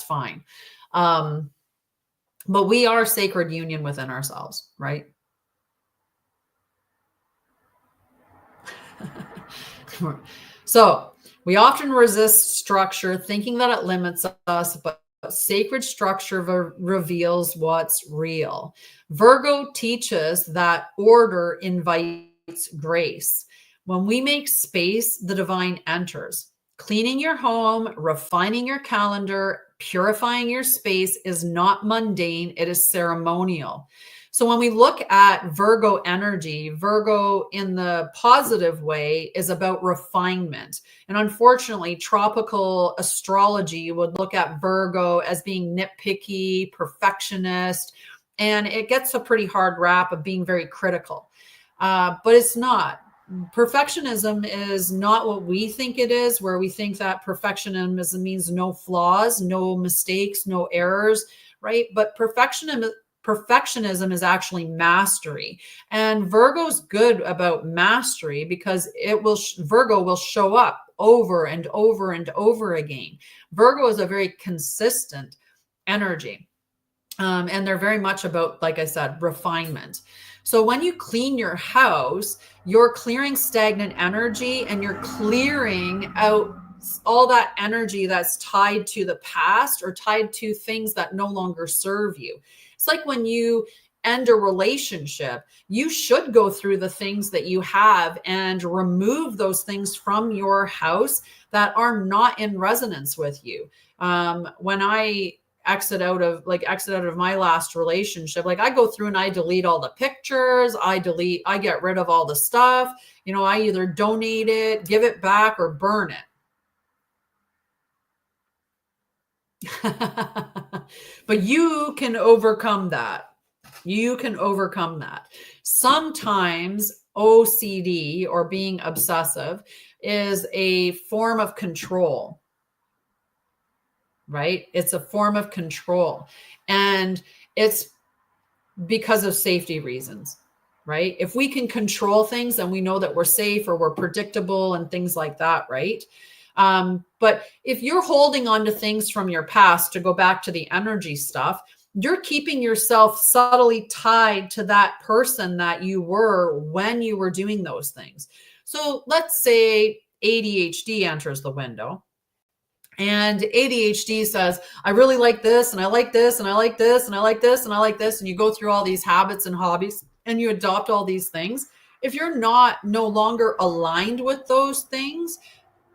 fine. But we are sacred union within ourselves, right? So we often resist structure, thinking that it limits us, but sacred structure reveals what's real. Virgo teaches that order invites grace. When we make space, the divine enters. Cleaning your home, refining your calendar, purifying your space is not mundane, it is ceremonial. So when we look at Virgo energy, Virgo in the positive way is about refinement. And unfortunately, tropical astrology would look at Virgo as being nitpicky, perfectionist, and it gets a pretty hard rap of being very critical. But it's not. Perfectionism is not what we think it is, where we think that perfectionism means no flaws, no mistakes, no errors, right? But perfectionism is actually mastery. And Virgo's good about mastery because Virgo will show up over and over and over again. Virgo is a very consistent energy. And they're very much about, like I said, refinement. So when you clean your house, you're clearing stagnant energy and you're clearing out all that energy that's tied to the past or tied to things that no longer serve you. It's like when you end a relationship, you should go through the things that you have and remove those things from your house that are not in resonance with you. When I exit out of my last relationship, like I go through and I delete all the pictures, I get rid of all the stuff, I either donate it, give it back, or burn it. But you can overcome that. You can overcome that. Sometimes OCD, or being obsessive, is a form of control. Right? It's a form of control. And it's because of safety reasons, right? If we can control things and we know that we're safe or we're predictable and things like that, right? But if you're holding on to things from your past, to go back to the energy stuff, you're keeping yourself subtly tied to that person that you were when you were doing those things. So let's say ADHD enters the window. And ADHD says, I really like this, and I like this, and I like this, and I like this, and I like this. And you go through all these habits and hobbies and you adopt all these things. If you're no longer aligned with those things,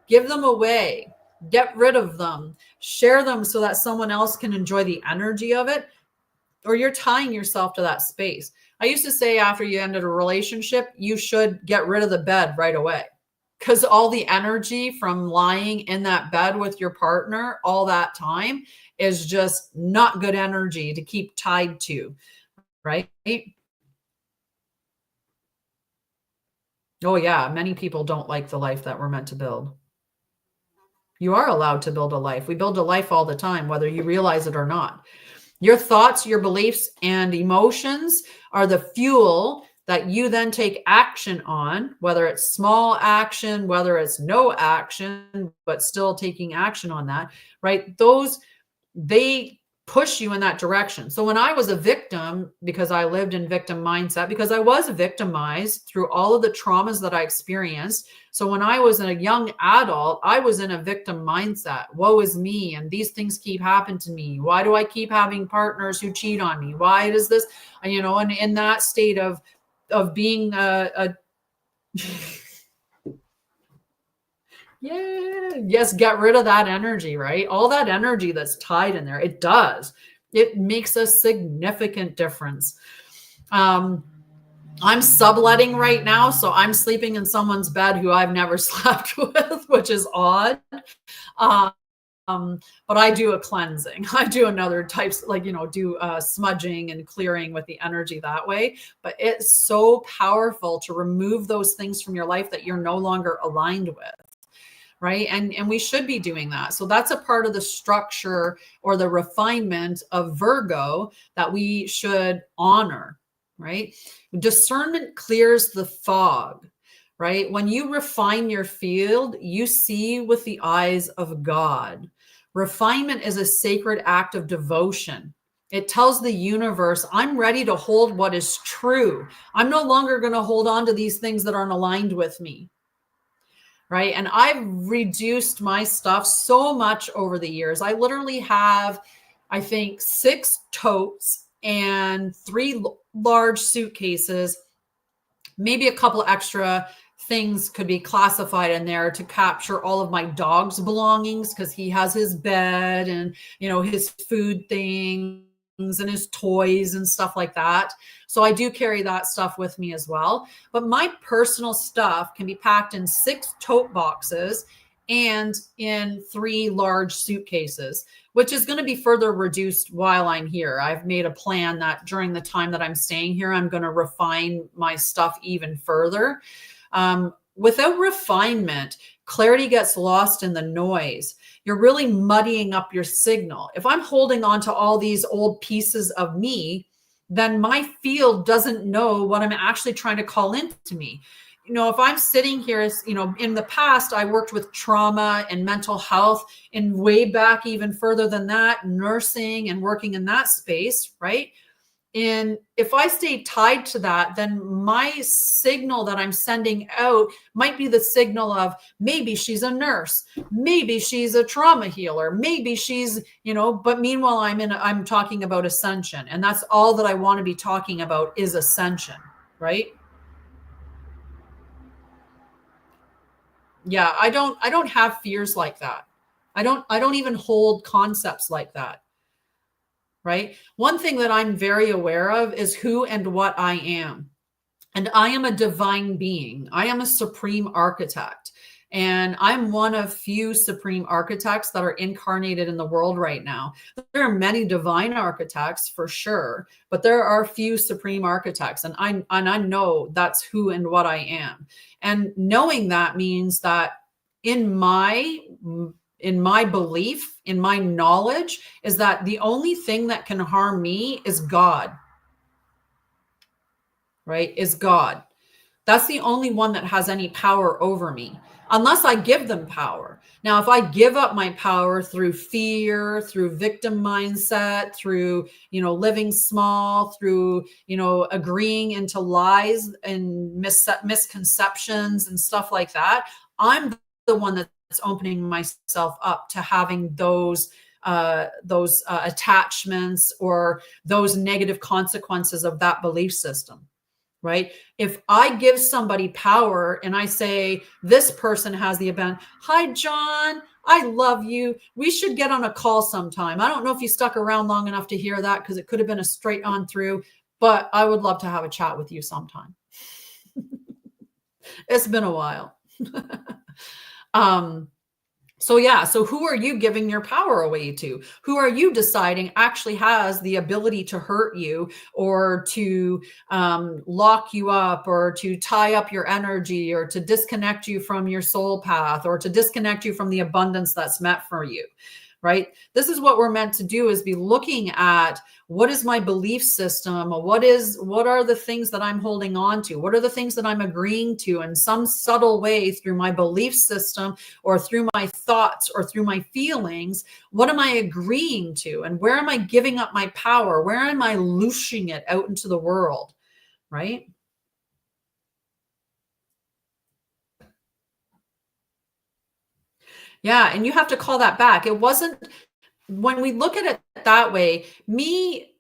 give them away, get rid of them, share them so that someone else can enjoy the energy of it, or you're tying yourself to that space. I used to say after you ended a relationship, you should get rid of the bed right away, because all the energy from lying in that bed with your partner all that time is just not good energy to keep tied to, right? Oh, yeah. Many people don't like the life that we're meant to build. You are allowed to build a life. We build a life all the time, whether you realize it or not. Your thoughts, your beliefs, and emotions are the fuel that you then take action on, whether it's small action, whether it's no action, but still taking action on that, right? They push you in that direction. So when I was a victim, because I lived in victim mindset, because I was victimized through all of the traumas that I experienced. So when I was a young adult, I was in a victim mindset. Woe is me. And these things keep happening to me. Why do I keep having partners who cheat on me? Why does this, and in that state of being a yeah, yes, get rid of that energy, right? All that energy that's tied in there, it does. It makes a significant difference. I'm subletting right now, so I'm sleeping in someone's bed who I've never slept with, which is odd. Um, but I do a cleansing. I do another types, like, do smudging and clearing with the energy that way. But it's so powerful to remove those things from your life that you're no longer aligned with. Right. And we should be doing that. So that's a part of the structure or the refinement of Virgo that we should honor. Right. Discernment clears the fog. Right. When you refine your field, you see with the eyes of God. Refinement is a sacred act of devotion. It tells the universe, I'm ready to hold what is true. I'm no longer going to hold on to these things that aren't aligned with me. Right. And I've reduced my stuff so much over the years. I literally have, I think, 6 totes and 3 large suitcases, maybe a couple extra things could be classified in there to capture all of my dog's belongings, because he has his bed and, his food things and his toys and stuff like that. So I do carry that stuff with me as well. But my personal stuff can be packed in 6 tote boxes and in 3 large suitcases, which is going to be further reduced while I'm here. I've made a plan that during the time that I'm staying here, I'm going to refine my stuff even further. Without refinement, clarity gets lost in the noise. You're really muddying up your signal. If I'm holding on to all these old pieces of me, then my field doesn't know what I'm actually trying to call into me. If I'm sitting here, in the past, I worked with trauma and mental health, and way back, even further than that, nursing and working in that space, right? And if I stay tied to that, then my signal that I'm sending out might be the signal of maybe she's a nurse, maybe she's a trauma healer, maybe she's, but meanwhile, I'm talking about ascension. And that's all that I want to be talking about is ascension, right? Yeah, I don't have fears like that. I don't even hold concepts like that. Right? One thing that I'm very aware of is who and what I am. And I am a divine being. I am a supreme architect. And I'm one of few supreme architects that are incarnated in the world right now. There are many divine architects for sure, but there are few supreme architects. And I know that's who and what I am. And knowing that means that in my belief, in my knowledge, is that the only thing that can harm me is God, right? Is God. That's the only one that has any power over me, unless I give them power. Now, if I give up my power through fear, through victim mindset, through, living small, through, agreeing into lies and misconceptions and stuff like that, I'm the one that's opening myself up to having those attachments or those negative consequences of that belief system. Right? If I give somebody power and I say, this person has the event, hi, John, I love you. We should get on a call sometime. I don't know if you stuck around long enough to hear that, because it could have been a straight on through, but I would love to have a chat with you sometime. It's been a while. um, so yeah, so who are you giving your power away to? Who are you deciding actually has the ability to hurt you, or to lock you up, or to tie up your energy, or to disconnect you from your soul path, or to disconnect you from the abundance that's meant for you? Right? This is what we're meant to do, is be looking at, what is my belief system? What are the things that I'm holding on to? What are the things that I'm agreeing to in some subtle way through my belief system, or through my thoughts, or through my feelings? What am I agreeing to? And where am I giving up my power? Where am I loosing it out into the world? Right? Yeah. And you have to call that back. It wasn't, when we look at it that way, me,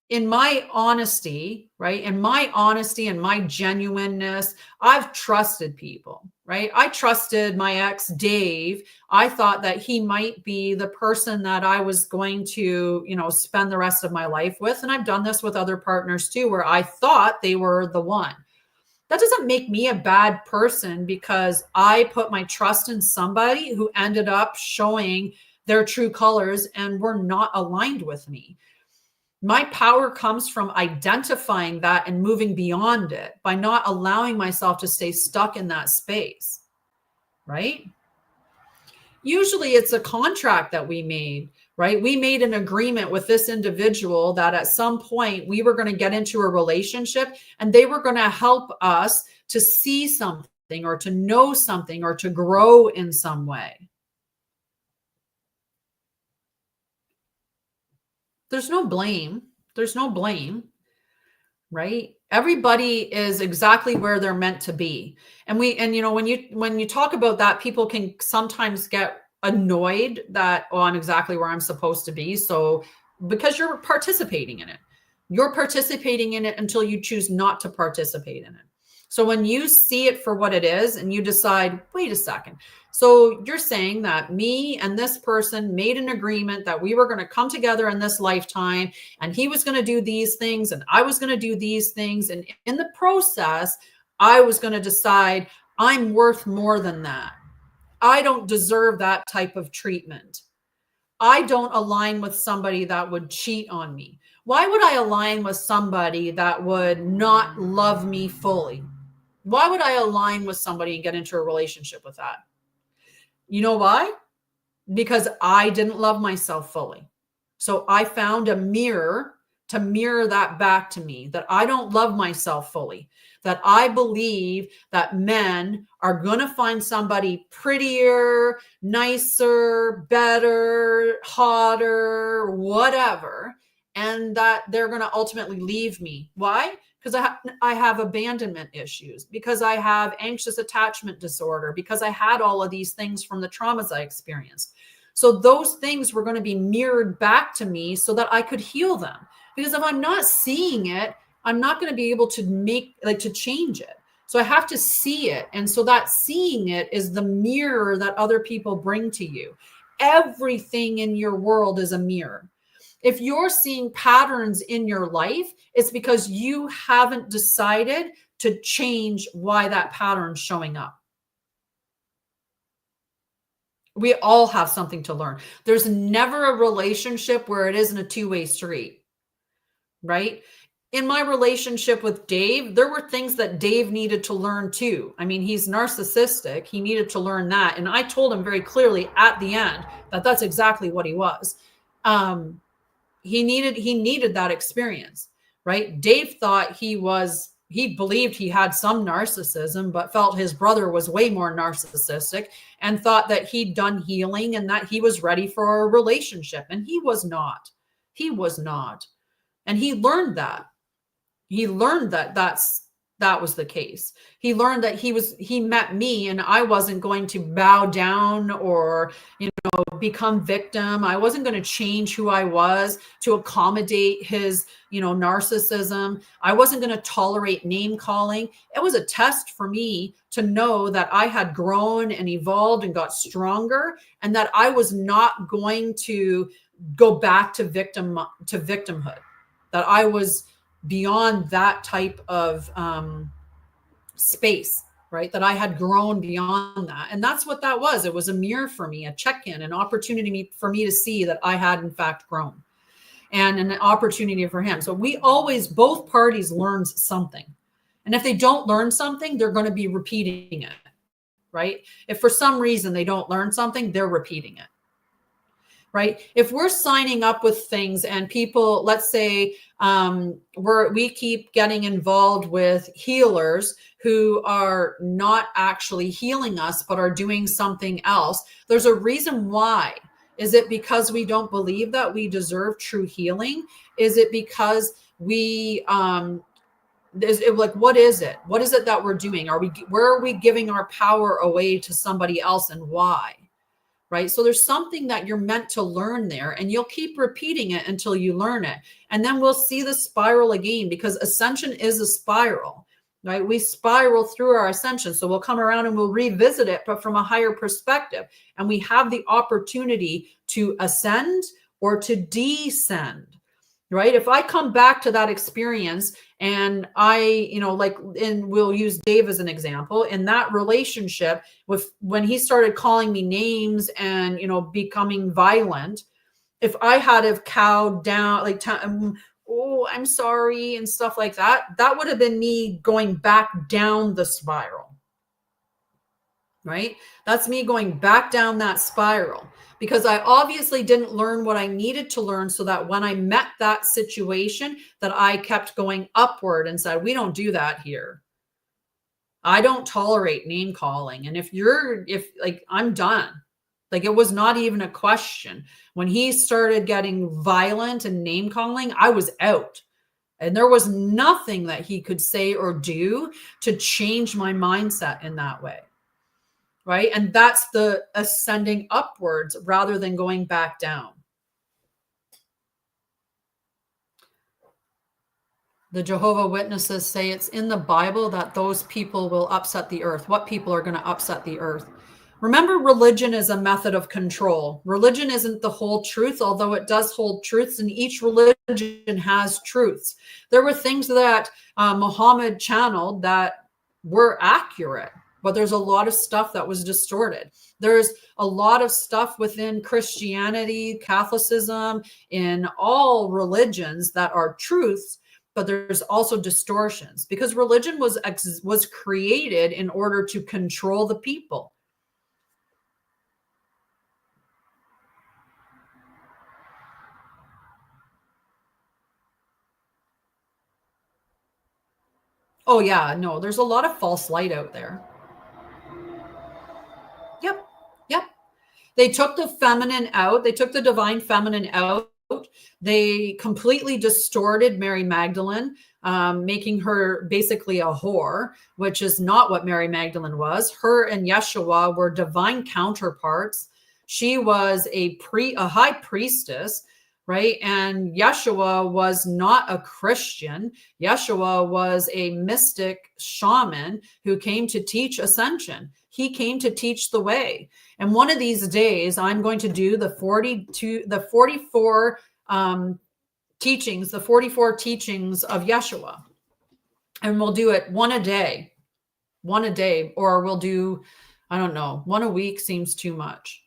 in my honesty, right? In my honesty and my genuineness, I've trusted people, right? I trusted my ex, Dave. I thought that he might be the person that I was going to, spend the rest of my life with. And I've done this with other partners too, where I thought they were the one. That doesn't make me a bad person because I put my trust in somebody who ended up showing their true colors and were not aligned with me. My power comes from identifying that and moving beyond it, by not allowing myself to stay stuck in that space, right? Usually it's a contract that we made, right? We made an agreement with this individual that at some point we were going to get into a relationship, and they were going to help us to see something, or to know something, or to grow in some way. There's no blame. There's no blame. Right? Everybody is exactly where they're meant to be. And when you talk about that, people can sometimes get annoyed that, oh, I'm exactly where I'm supposed to be. So, because you're participating in it. You're participating in it until you choose not to participate in it. So when you see it for what it is, and you decide, wait a second. So you're saying that me and this person made an agreement that we were going to come together in this lifetime, and he was going to do these things, and I was going to do these things. And in the process, I was going to decide, I'm worth more than that. I don't deserve that type of treatment. I don't align with somebody that would cheat on me. Why would I align with somebody that would not love me fully? Why would I align with somebody and get into a relationship with that? You know why? Because I didn't love myself fully. So I found a mirror to mirror that back to me, that I don't love myself fully, that I believe that men are going to find somebody prettier, nicer, better, hotter, whatever, and that they're going to ultimately leave me. Why? Because I have abandonment issues, because I have anxious attachment disorder, because I had all of these things from the traumas I experienced. So those things were going to be mirrored back to me so that I could heal them. Because if I'm not seeing it, I'm not going to be able to change it. So I have to see it. And so that seeing it is the mirror that other people bring to you. Everything in your world is a mirror. If you're seeing patterns in your life, it's because you haven't decided to change why that pattern's showing up. We all have something to learn. There's never a relationship where it isn't a two-way street, right? In my relationship with Dave, there were things that Dave needed to learn too. I mean, he's narcissistic. He needed to learn that. And I told him very clearly at the end that that's exactly what he was. He needed that experience, right? Dave thought he believed he had some narcissism, but felt his brother was way more narcissistic, and thought that he'd done healing and that he was ready for a relationship. And he was not. He was not. And he learned that. He learned that that was the case. He learned that he met me, and I wasn't going to bow down or, become victim. I wasn't going to change who I was to accommodate his, narcissism. I wasn't going to tolerate name calling. It was a test for me to know that I had grown and evolved and got stronger, and that I was not going to go back to victimhood, that I was beyond that type of space. right? That I had grown beyond that. And that's what that was. It was a mirror for me, a check-in, an opportunity for me to see that I had in fact grown, and an opportunity for him. So we always, both parties learns something. And if they don't learn something, they're going to be repeating it, right? If for some reason they don't learn something, they're repeating it, right? If we're signing up with things and people, let's say we keep getting involved with healers who are not actually healing us, but are doing something else, there's a reason why. Is it because we don't believe that we deserve true healing? Is it because we, what is it? What is it that we're doing? Where are we giving our power away to somebody else, and why? Right? So there's something that you're meant to learn there, and you'll keep repeating it until you learn it. And then we'll see the spiral again, because ascension is a spiral, right? We spiral through our ascension. So we'll come around and we'll revisit it, but from a higher perspective. And we have the opportunity to ascend or to descend, right? If I come back to that experience and we'll use Dave as an example, in that relationship with, when he started calling me names and, becoming violent, if I had have cowed down, oh, I'm sorry, and stuff like that, that would have been me going back down the spiral, right? That's me going back down that spiral, because I obviously didn't learn what I needed to learn, so that when I met that situation, that I kept going upward and said, we don't do that here. I don't tolerate name calling. And I'm done. Like, it was not even a question. When he started getting violent and name calling, I was out. And there was nothing that he could say or do to change my mindset in that way. Right? And that's the ascending upwards rather than going back down. The Jehovah Witnesses say it's in the Bible that those people will upset the earth. What people are going to upset the earth? Remember, religion is a method of control. Religion isn't the whole truth, although it does hold truths, and each religion has truths. There were things that Muhammad channeled that were accurate, but there's a lot of stuff that was distorted. There's a lot of stuff within Christianity, Catholicism, in all religions that are truths, but there's also distortions, because religion was created in order to control the people. Oh yeah, no, there's a lot of false light out there. Yep. They took the feminine out. They took the divine feminine out. They completely distorted Mary Magdalene, making her basically a whore, which is not what Mary Magdalene was. Her and Yeshua were divine counterparts. She was a high priestess, right? And Yeshua was not a Christian. Yeshua was a mystic shaman who came to teach ascension. He came to teach the way. And one of these days, I'm going to do the 44 teachings, the 44 teachings of Yeshua. And we'll do it one a day, or we'll do, I don't know, one a week seems too much.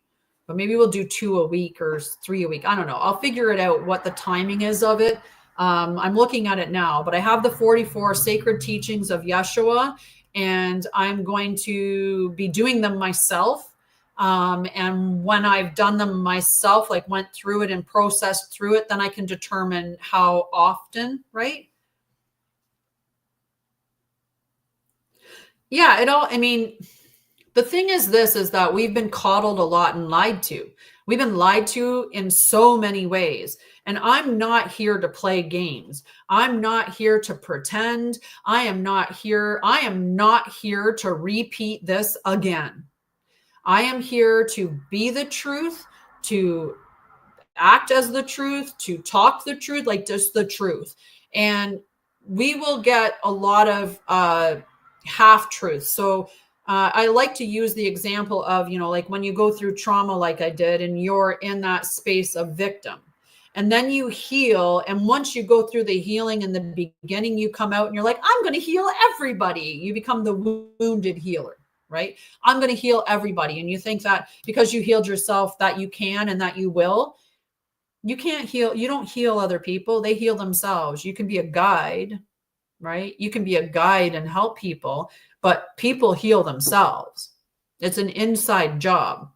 But maybe we'll do 2 a week or 3 a week. I don't know. I'll figure it out what the timing is of it. I'm looking at it now, but I have the 44 sacred teachings of Yeshua, and I'm going to be doing them myself. And when I've done them myself, like went through it and processed through it, then I can determine how often, right? Yeah, the thing is that we've been coddled a lot and lied to. We've been lied to in so many ways. And I'm not here to play games. I'm not here to pretend. I am not here to repeat this again. I am here to be the truth, to act as the truth, to talk the truth, like just the truth. And we will get a lot of half truths. So I like to use the example of, like when you go through trauma like I did, and you're in that space of victim. and then you heal. And once you go through the healing in the beginning, you come out and you're like, I'm going to heal everybody. You become the wounded healer, right? I'm going to heal everybody. And you think that because you healed yourself that you can and that you will. You can't heal. You don't heal other people. They heal themselves. You can be a guide, right? You can be a guide and help people, but people heal themselves. It's an inside job,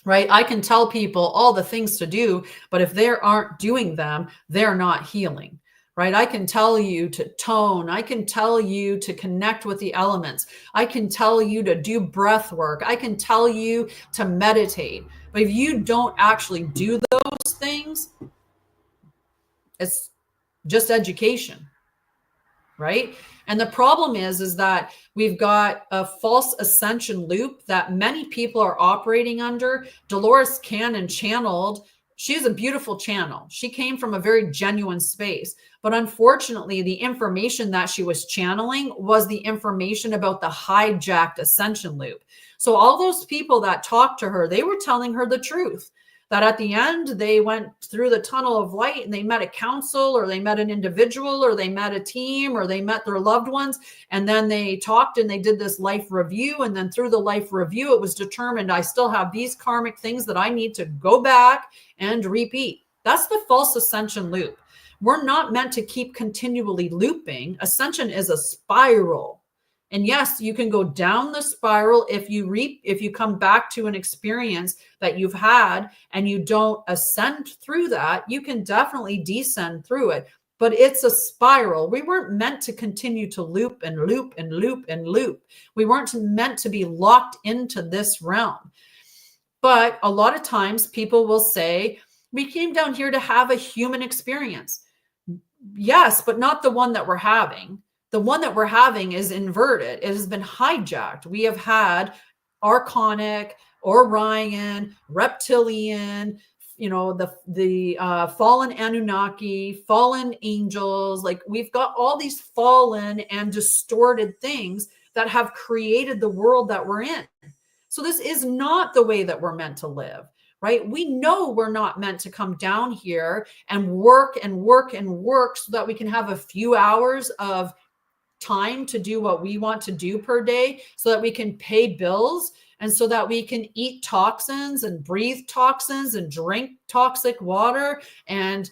right? I can tell people all the things to do, but if they aren't doing them, they're not healing, right? I can tell you to tone. I can tell you to connect with the elements. I can tell you to do breath work. I can tell you to meditate. But if you don't actually do those things, it's just education, right? And the problem is that we've got a false ascension loop that many people are operating under. Dolores Cannon channeled. She's a beautiful channel. She came from a very genuine space. But unfortunately, the information that she was channeling was the information about the hijacked ascension loop. So all those people that talked to her, they were telling her the truth. That at the end, they went through the tunnel of light and they met a council, or they met an individual, or they met a team, or they met their loved ones. And then they talked and they did this life review. And then through the life review, it was determined I still have these karmic things that I need to go back and repeat. That's the false ascension loop. We're not meant to keep continually looping. Ascension is a spiral. And yes, you can go down the spiral if you come back to an experience that you've had and you don't ascend through that. You can definitely descend through it, but it's a spiral. We weren't meant to continue to loop and loop and loop and loop. We weren't meant to be locked into this realm. But a lot of times people will say, we came down here to have a human experience. Yes, but not the one that we're having. The one that we're having is inverted. It has been hijacked. We have had archonic, Orion, reptilian, the fallen Anunnaki, fallen angels. Like, we've got all these fallen and distorted things that have created the world that we're in. So this is not the way that we're meant to live. Right? We know we're not meant to come down here and work and work and work so that we can have a few hours of time to do what we want to do per day, so that we can pay bills, and so that we can eat toxins and breathe toxins and drink toxic water and,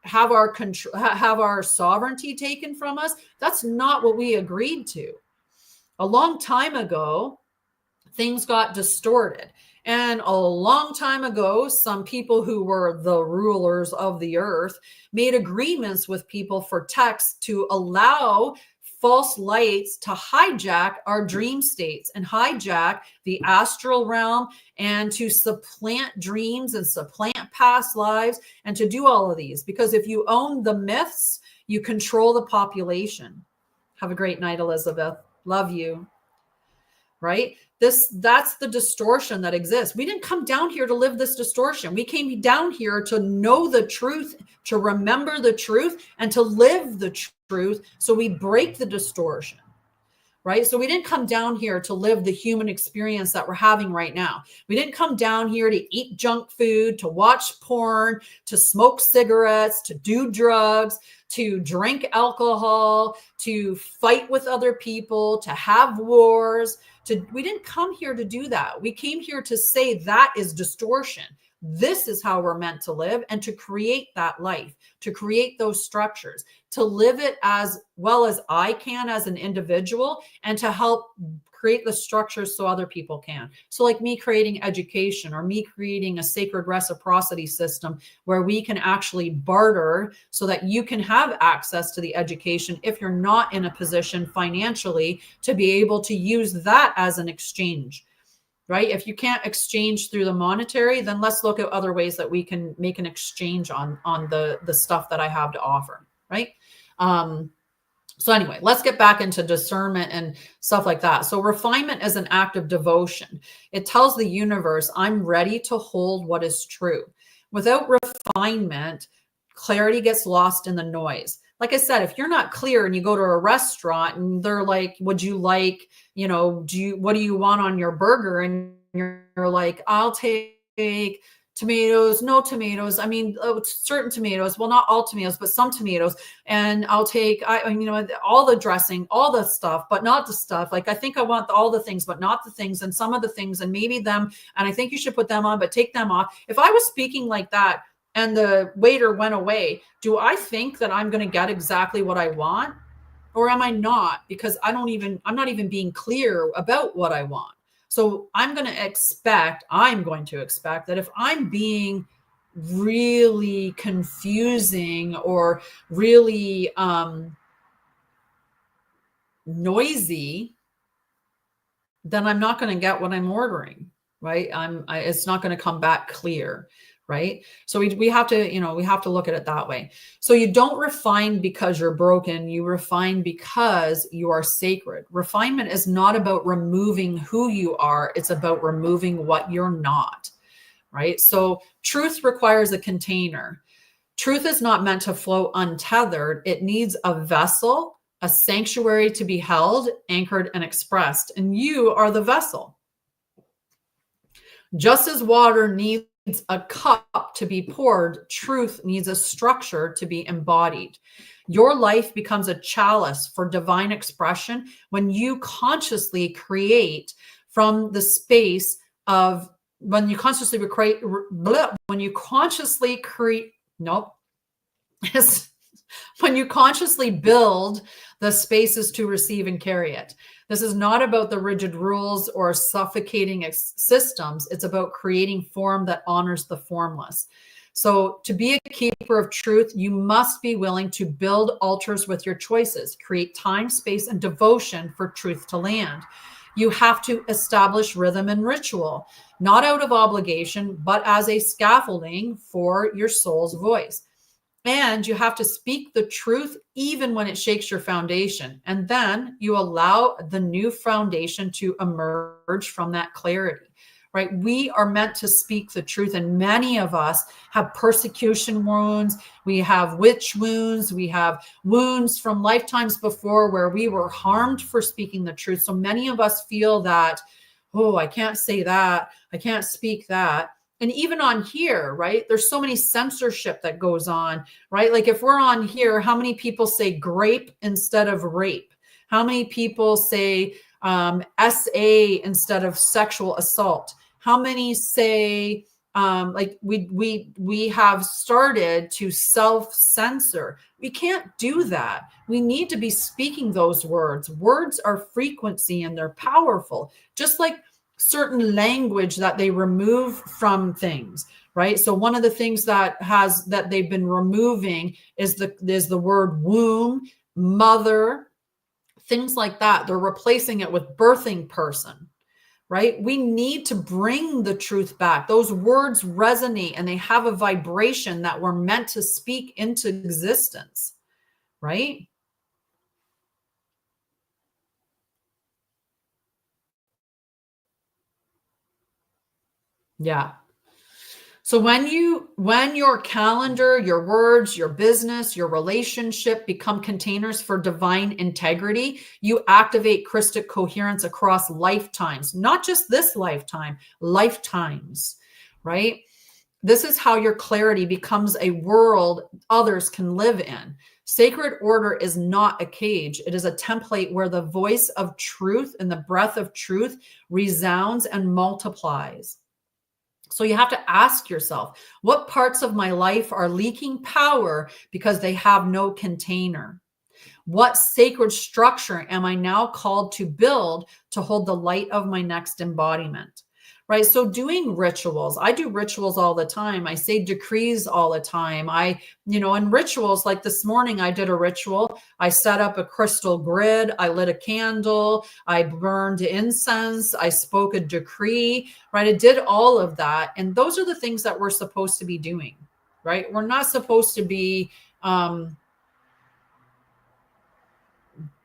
have our control, have our sovereignty taken from us. That's not what we agreed to. A long time ago, things got distorted. And a long time ago, some people who were the rulers of the earth made agreements with people for texts to allow false lights to hijack our dream states and hijack the astral realm, and to supplant dreams and supplant past lives, and to do all of these. Because if you own the myths, you control the population. Have a great night, Elizabeth. Love you. Right? That's the distortion that exists. We didn't come down here to live this distortion. We came down here to know the truth, to remember the truth, and to live the truth. So we break the distortion, right? So we didn't come down here to live the human experience that we're having right now. We didn't come down here to eat junk food, to watch porn, to smoke cigarettes, to do drugs, to drink alcohol, to fight with other people, to have wars. We didn't come here to do that. We came here to say that is distortion. This is how we're meant to live, and to create that life, to create those structures, to live it as well as I can as an individual, and to help create the structures so other people can. So like me creating education, or me creating a sacred reciprocity system where we can actually barter so that you can have access to the education if you're not in a position financially to be able to use that as an exchange, right? If you can't exchange through the monetary, then let's look at other ways that we can make an exchange on the stuff that I have to offer, right? So anyway, let's get back into discernment and stuff like that. So refinement is an act of devotion. It tells the universe, I'm ready to hold what is true. Without refinement, clarity gets lost in the noise. Like I said, if you're not clear and you go to a restaurant and they're like, would you like, what do you want on your burger? And you're like, I'll take tomatoes, no tomatoes. I mean, certain tomatoes. Well, not all tomatoes, but some tomatoes. And I'll take, all the dressing, all the stuff, but not the stuff. Like, I think I want all the things, but not the things, and some of the things, and maybe them. And I think you should put them on, but take them off. If I was speaking like that and the waiter went away, do I think that I'm going to get exactly what I want? Or am I not? Because I'm not even being clear about what I want. So I'm going to expect that if I'm being really confusing or really noisy, then I'm not going to get what I'm ordering, right? It's not going to come back clear, right? So we have to, we have to look at it that way. So you don't refine because you're broken. You refine because you are sacred. Refinement is not about removing who you are. It's about removing what you're not, right? So truth requires a container. Truth is not meant to flow untethered. It needs a vessel, a sanctuary to be held, anchored, and expressed. And you are the vessel. Just as water needs a cup to be poured, truth needs a structure to be embodied. Your life becomes a chalice for divine expression when you consciously create from the space of, when you consciously build the spaces to receive and carry it. This is not about the rigid rules or suffocating systems. It's about creating form that honors the formless. So to be a keeper of truth, you must be willing to build altars with your choices, create time, space, and devotion for truth to land. You have to establish rhythm and ritual, not out of obligation, but as a scaffolding for your soul's voice. And you have to speak the truth even when it shakes your foundation. And then you allow the new foundation to emerge from that clarity, right? We are meant to speak the truth. And many of us have persecution wounds. We have witch wounds. We have wounds from lifetimes before where we were harmed for speaking the truth. So many of us feel that, oh, I can't say that. I can't speak that. And even on here, right, there's so many censorship that goes on, right? Like if we're on here, how many people say grape instead of rape? How many people say SA instead of sexual assault? How many say like we have started to self-censor? We can't do that. We need to be speaking those words. Words are frequency and they're powerful, just like certain language that they remove from things, right? So one of the things that they've been removing is the word womb, mother, things like that. They're replacing it with birthing person, right? We need to bring the truth back. Those words resonate and they have a vibration that we're meant to speak into existence, right? Yeah. So when your calendar, your words, your business, your relationship become containers for divine integrity, you activate Christic coherence across lifetimes, not just this lifetime, lifetimes, right? This is how your clarity becomes a world others can live in. Sacred order is not a cage. It is a template where the voice of truth and the breath of truth resounds and multiplies. So you have to ask yourself, what parts of my life are leaking power because they have no container? What sacred structure am I now called to build to hold the light of my next embodiment? Right? So doing rituals, I do rituals all the time. I say decrees all the time. And rituals, like this morning, I did a ritual. I set up a crystal grid. I lit a candle. I burned incense. I spoke a decree, right? I did all of that. And those are the things that we're supposed to be doing, right? We're not supposed to be,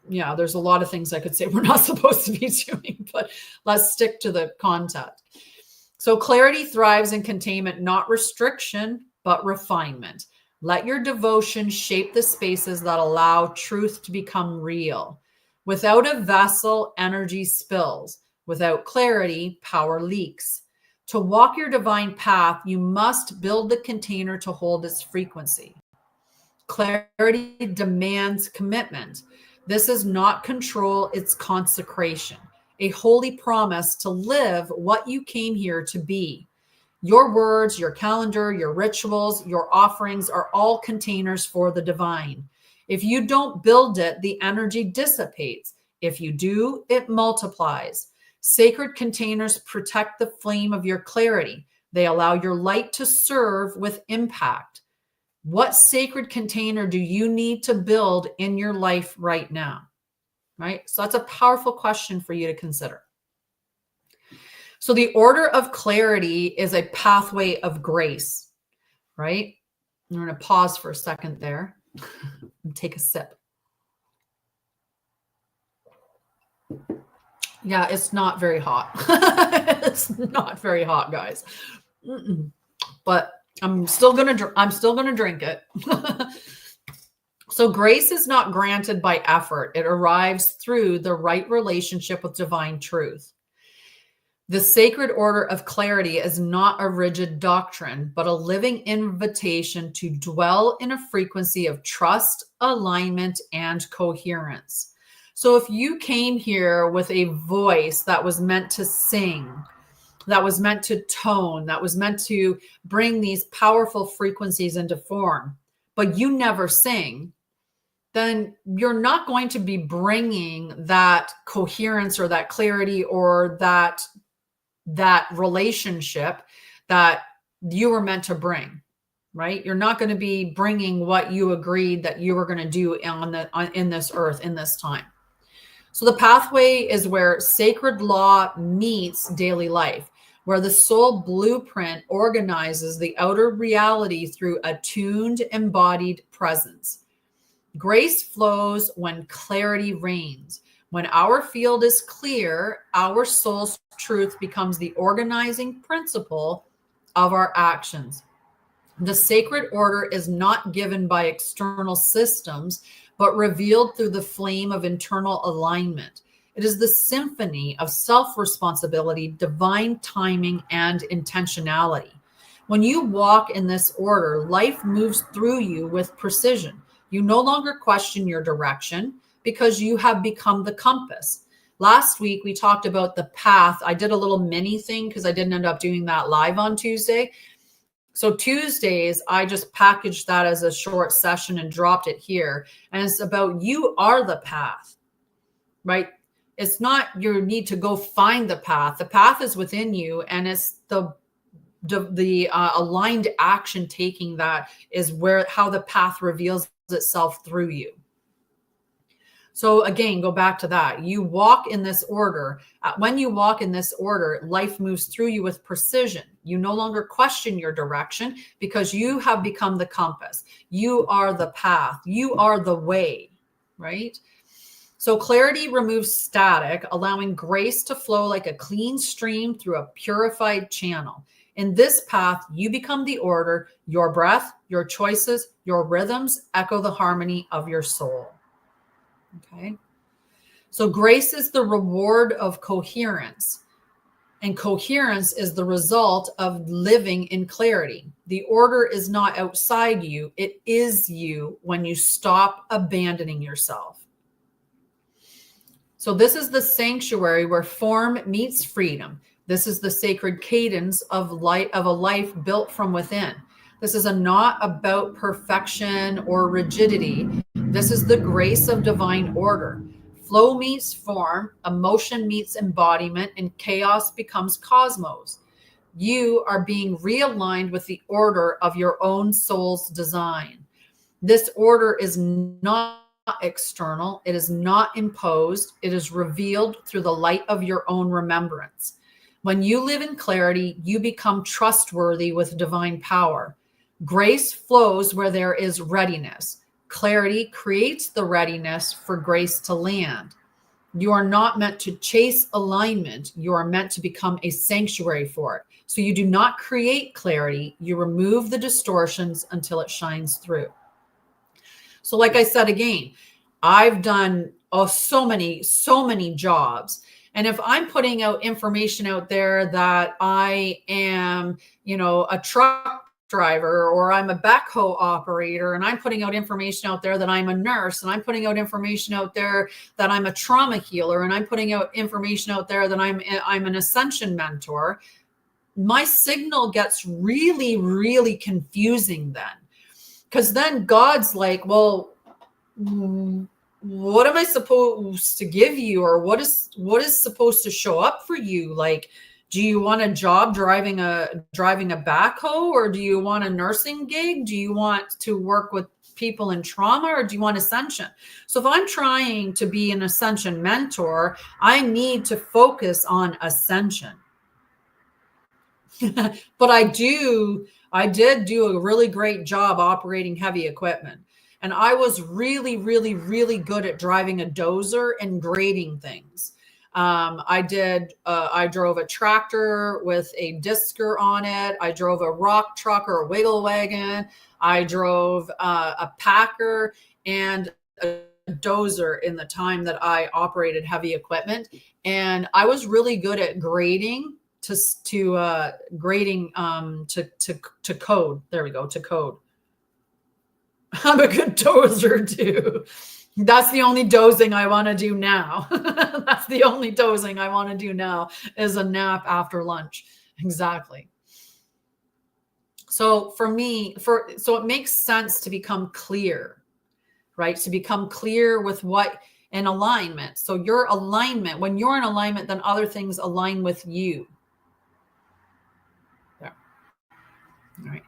there's a lot of things I could say we're not supposed to be doing, but let's stick to the content. So clarity thrives in containment, not restriction, but refinement. Let your devotion shape the spaces that allow truth to become real. Without a vessel, energy spills. Without clarity, power leaks. To walk your divine path, you must build the container to hold its frequency. Clarity demands commitment. This is not control, it's consecration, a holy promise to live what you came here to be. Your words, your calendar, your rituals, your offerings are all containers for the divine. If you don't build it, the energy dissipates. If you do, it multiplies. Sacred containers protect the flame of your clarity. They allow your light to serve with impact. What sacred container do you need to build in your life right now? Right? So that's a powerful question for you to consider. So the order of clarity is a pathway of grace, right? I'm going to pause for a second there and take a sip. Yeah, it's not very hot. It's not very hot, guys. But I'm still gonna drink it. So grace is not granted by effort. It arrives through the right relationship with divine truth. The sacred order of clarity is not a rigid doctrine, but a living invitation to dwell in a frequency of trust, alignment, and coherence. So if you came here with a voice that was meant to sing, that was meant to tone, that was meant to bring these powerful frequencies into form, but you never sing, then you're not going to be bringing that coherence or that clarity or that relationship that you were meant to bring, right? You're not going to be bringing what you agreed that you were going to do in this earth, in this time. So the pathway is where sacred law meets daily life, where the soul blueprint organizes the outer reality through attuned, embodied presence. Grace flows when clarity reigns. When our field is clear, our soul's truth becomes the organizing principle of our actions. The sacred order is not given by external systems, but revealed through the flame of internal alignment. It is the symphony of self-responsibility, divine timing, and intentionality. When you walk in this order, life moves through you with precision. You no longer question your direction because you have become the compass. Last week, we talked about the path. I did a little mini thing because I didn't end up doing that live on Tuesday. So Tuesdays, I just packaged that as a short session and dropped it here. And it's about you are the path, right? It's not your need to go find the path. The path is within you, and it's the aligned action taking that is how the path reveals itself through you. So again, go back to that. You walk in this order. When you walk in this order, life moves through you with precision. You no longer question your direction because you have become the compass. You are the path. You are the way, right? So clarity removes static, allowing grace to flow like a clean stream through a purified channel. In this path, you become the order. Your breath, your choices, your rhythms echo the harmony of your soul. Okay. So grace is the reward of coherence, and coherence is the result of living in clarity. The order is not outside you. It is you when you stop abandoning yourself. So this is the sanctuary where form meets freedom. This is the sacred cadence of a life built from within. This is not about perfection or rigidity. This is the grace of divine order. Flow meets form, emotion meets embodiment, and chaos becomes cosmos. You are being realigned with the order of your own soul's design. This order is not external. It is not imposed. It is revealed through the light of your own remembrance. When you live in clarity, you become trustworthy with divine power. Grace flows where there is readiness. Clarity creates the readiness for grace to land. You are not meant to chase alignment. You are meant to become a sanctuary for it. So you do not create clarity. You remove the distortions until it shines through. So like I said, again, I've done so many jobs. And if I'm putting out information out there that I am, a truck driver, or I'm a backhoe operator, and I'm putting out information out there that I'm a nurse, and I'm putting out information out there that I'm a trauma healer, and I'm putting out information out there that I'm an ascension mentor, my signal gets really, really confusing then. Because then God's like, well, what am I supposed to give you? Or what is supposed to show up for you? Like, do you want a job driving a backhoe, or do you want a nursing gig? Do you want to work with people in trauma, or do you want ascension? So if I'm trying to be an ascension mentor, I need to focus on ascension. But I did do a really great job operating heavy equipment. And I was really, really, really good at driving a dozer and grading things. I drove a tractor with a disker on it. I drove a rock truck or a wiggle wagon. I drove a packer and a dozer in the time that I operated heavy equipment. And I was really good at grading to code. There we go, to code. I'm a good dozer too. That's the only dozing I want to do now. That's the only dozing I want to do now, is a nap after lunch. Exactly. So for me, so it makes sense to become clear, right? To become clear with what in alignment. So your alignment, when you're in alignment, then other things align with you. There. All right.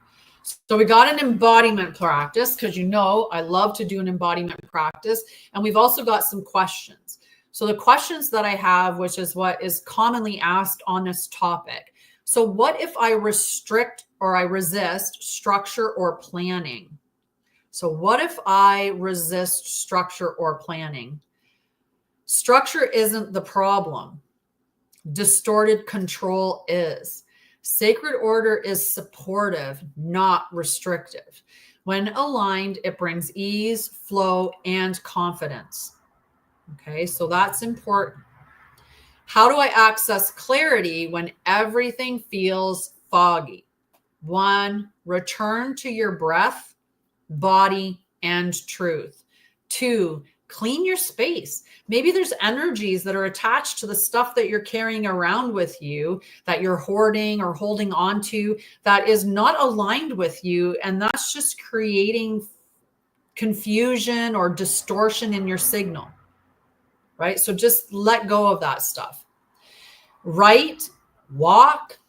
So we got an embodiment practice, because I love to do an embodiment practice. And we've also got some questions. So the questions that I have, which is what is commonly asked on this topic. So what if I restrict or I resist structure or planning? So what if I resist structure or planning? Structure isn't the problem. Distorted control is. Sacred order is supportive, not restrictive. When aligned, it brings ease, flow, and confidence. Okay, so that's important. How do I access clarity when everything feels foggy? 1, return to your breath, body, and truth. 2, clean your space. Maybe there's energies that are attached to the stuff that you're carrying around with you, that you're hoarding or holding on to, that is not aligned with you. And that's just creating confusion or distortion in your signal, right? So just let go of that stuff. Write, walk,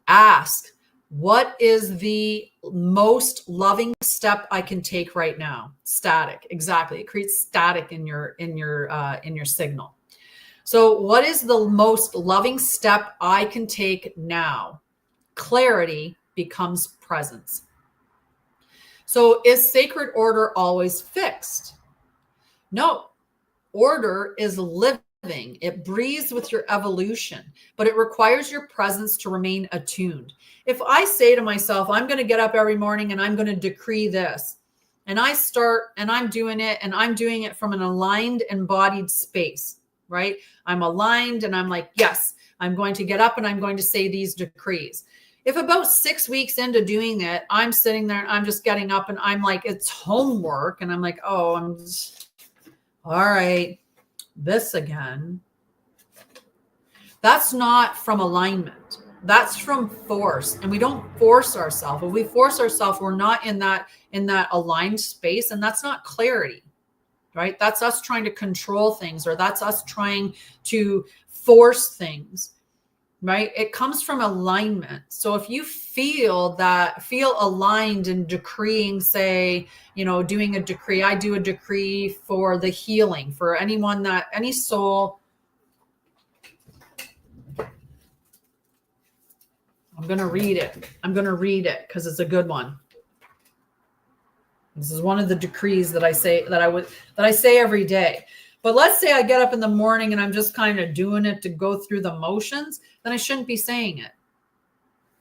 ask, what is the most loving step I can take right now? Static. Exactly. It creates static in your signal. So what is the most loving step I can take now? Clarity becomes presence. So is sacred order always fixed? No. Order is living. It breathes with your evolution, but it requires your presence to remain attuned. If I say to myself, I'm going to get up every morning and I'm going to decree this, and I start and I'm doing it from an aligned, embodied space, right? I'm aligned and I'm like, yes, I'm going to get up and I'm going to say these decrees. If about 6 weeks into doing it, I'm sitting there and I'm just getting up and I'm like, it's homework. And I'm like, oh, all right, this again. That's not from alignment. That's from force. And we don't force ourselves. If we force ourselves, we're not in that aligned space. And that's not clarity, right? That's us trying to control things, or that's us trying to force things, right? It comes from alignment. So if you feel aligned in decreeing, say, doing a decree, I do a decree for the healing for any soul. I'm going to read it because it's a good one. This is one of the decrees that I say every day. But let's say I get up in the morning and I'm just kind of doing it to go through the motions, then I shouldn't be saying it,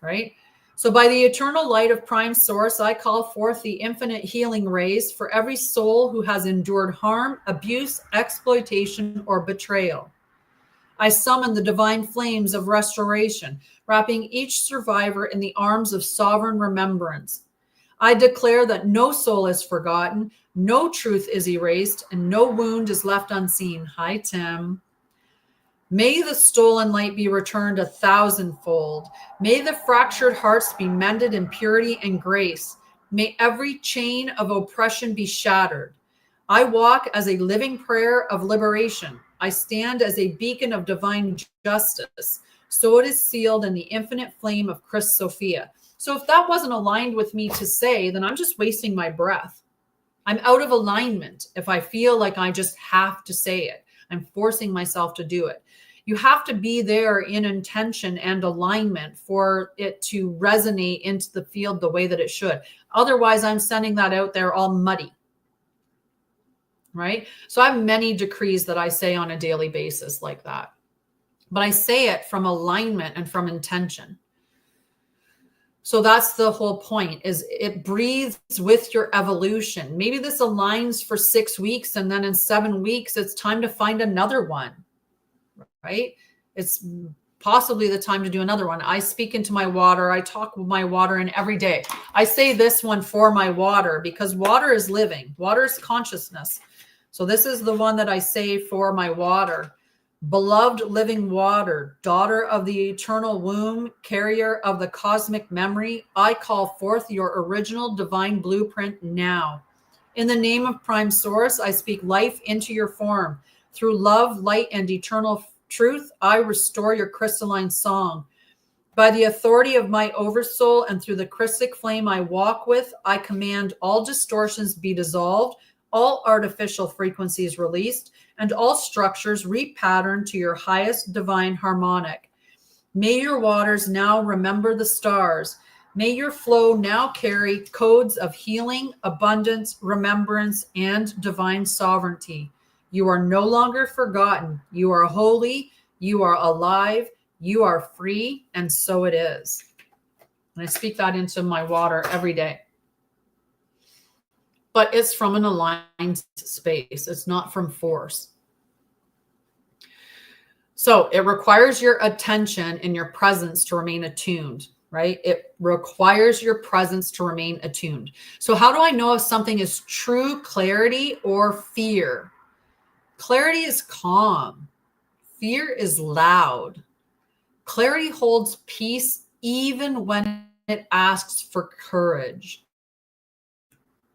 right? So by the eternal light of prime source, I call forth the infinite healing rays for every soul who has endured harm, abuse, exploitation, or betrayal. I summon the divine flames of restoration, wrapping each survivor in the arms of sovereign remembrance. I declare that no soul is forgotten, no truth is erased, and no wound is left unseen. Hi, Tim. May the stolen light be returned 1,000-fold. May the fractured hearts be mended in purity and grace. May every chain of oppression be shattered. I walk as a living prayer of liberation. I stand as a beacon of divine justice. So it is sealed in the infinite flame of Christ Sophia. So if that wasn't aligned with me to say, then I'm just wasting my breath. I'm out of alignment if I feel like I just have to say it. I'm forcing myself to do it. You have to be there in intention and alignment for it to resonate into the field the way that it should. Otherwise, I'm sending that out there all muddy. Right? So I have many decrees that I say on a daily basis like that. But I say it from alignment and from intention. So that's the whole point, is it breathes with your evolution. Maybe this aligns for 6 weeks, and then in 7 weeks, it's time to find another one, right? It's possibly the time to do another one. I speak into my water. I talk with my water, and every day I say this one for my water, because water is living. Water is consciousness. So this is the one that I say for my water. Beloved living water, daughter of the eternal womb, carrier of the cosmic memory, I call forth your original divine blueprint now. In the name of Prime Source, I speak life into your form. Through love, light, and eternal truth, I restore your crystalline song. By the authority of my oversoul and through the Christic flame I walk with, I command all distortions be dissolved, all artificial frequencies released, and all structures repatterned to your highest divine harmonic. May your waters now remember the stars. May your flow now carry codes of healing, abundance, remembrance, and divine sovereignty. You are no longer forgotten. You are holy. You are alive. You are free. And so it is. And I speak that into my water every day. But it's from an aligned space. It's not from force. So it requires your attention and your presence to remain attuned, right? It requires your presence to remain attuned. So how do I know if something is true clarity or fear? Clarity is calm. Fear is loud. Clarity holds peace even when it asks for courage.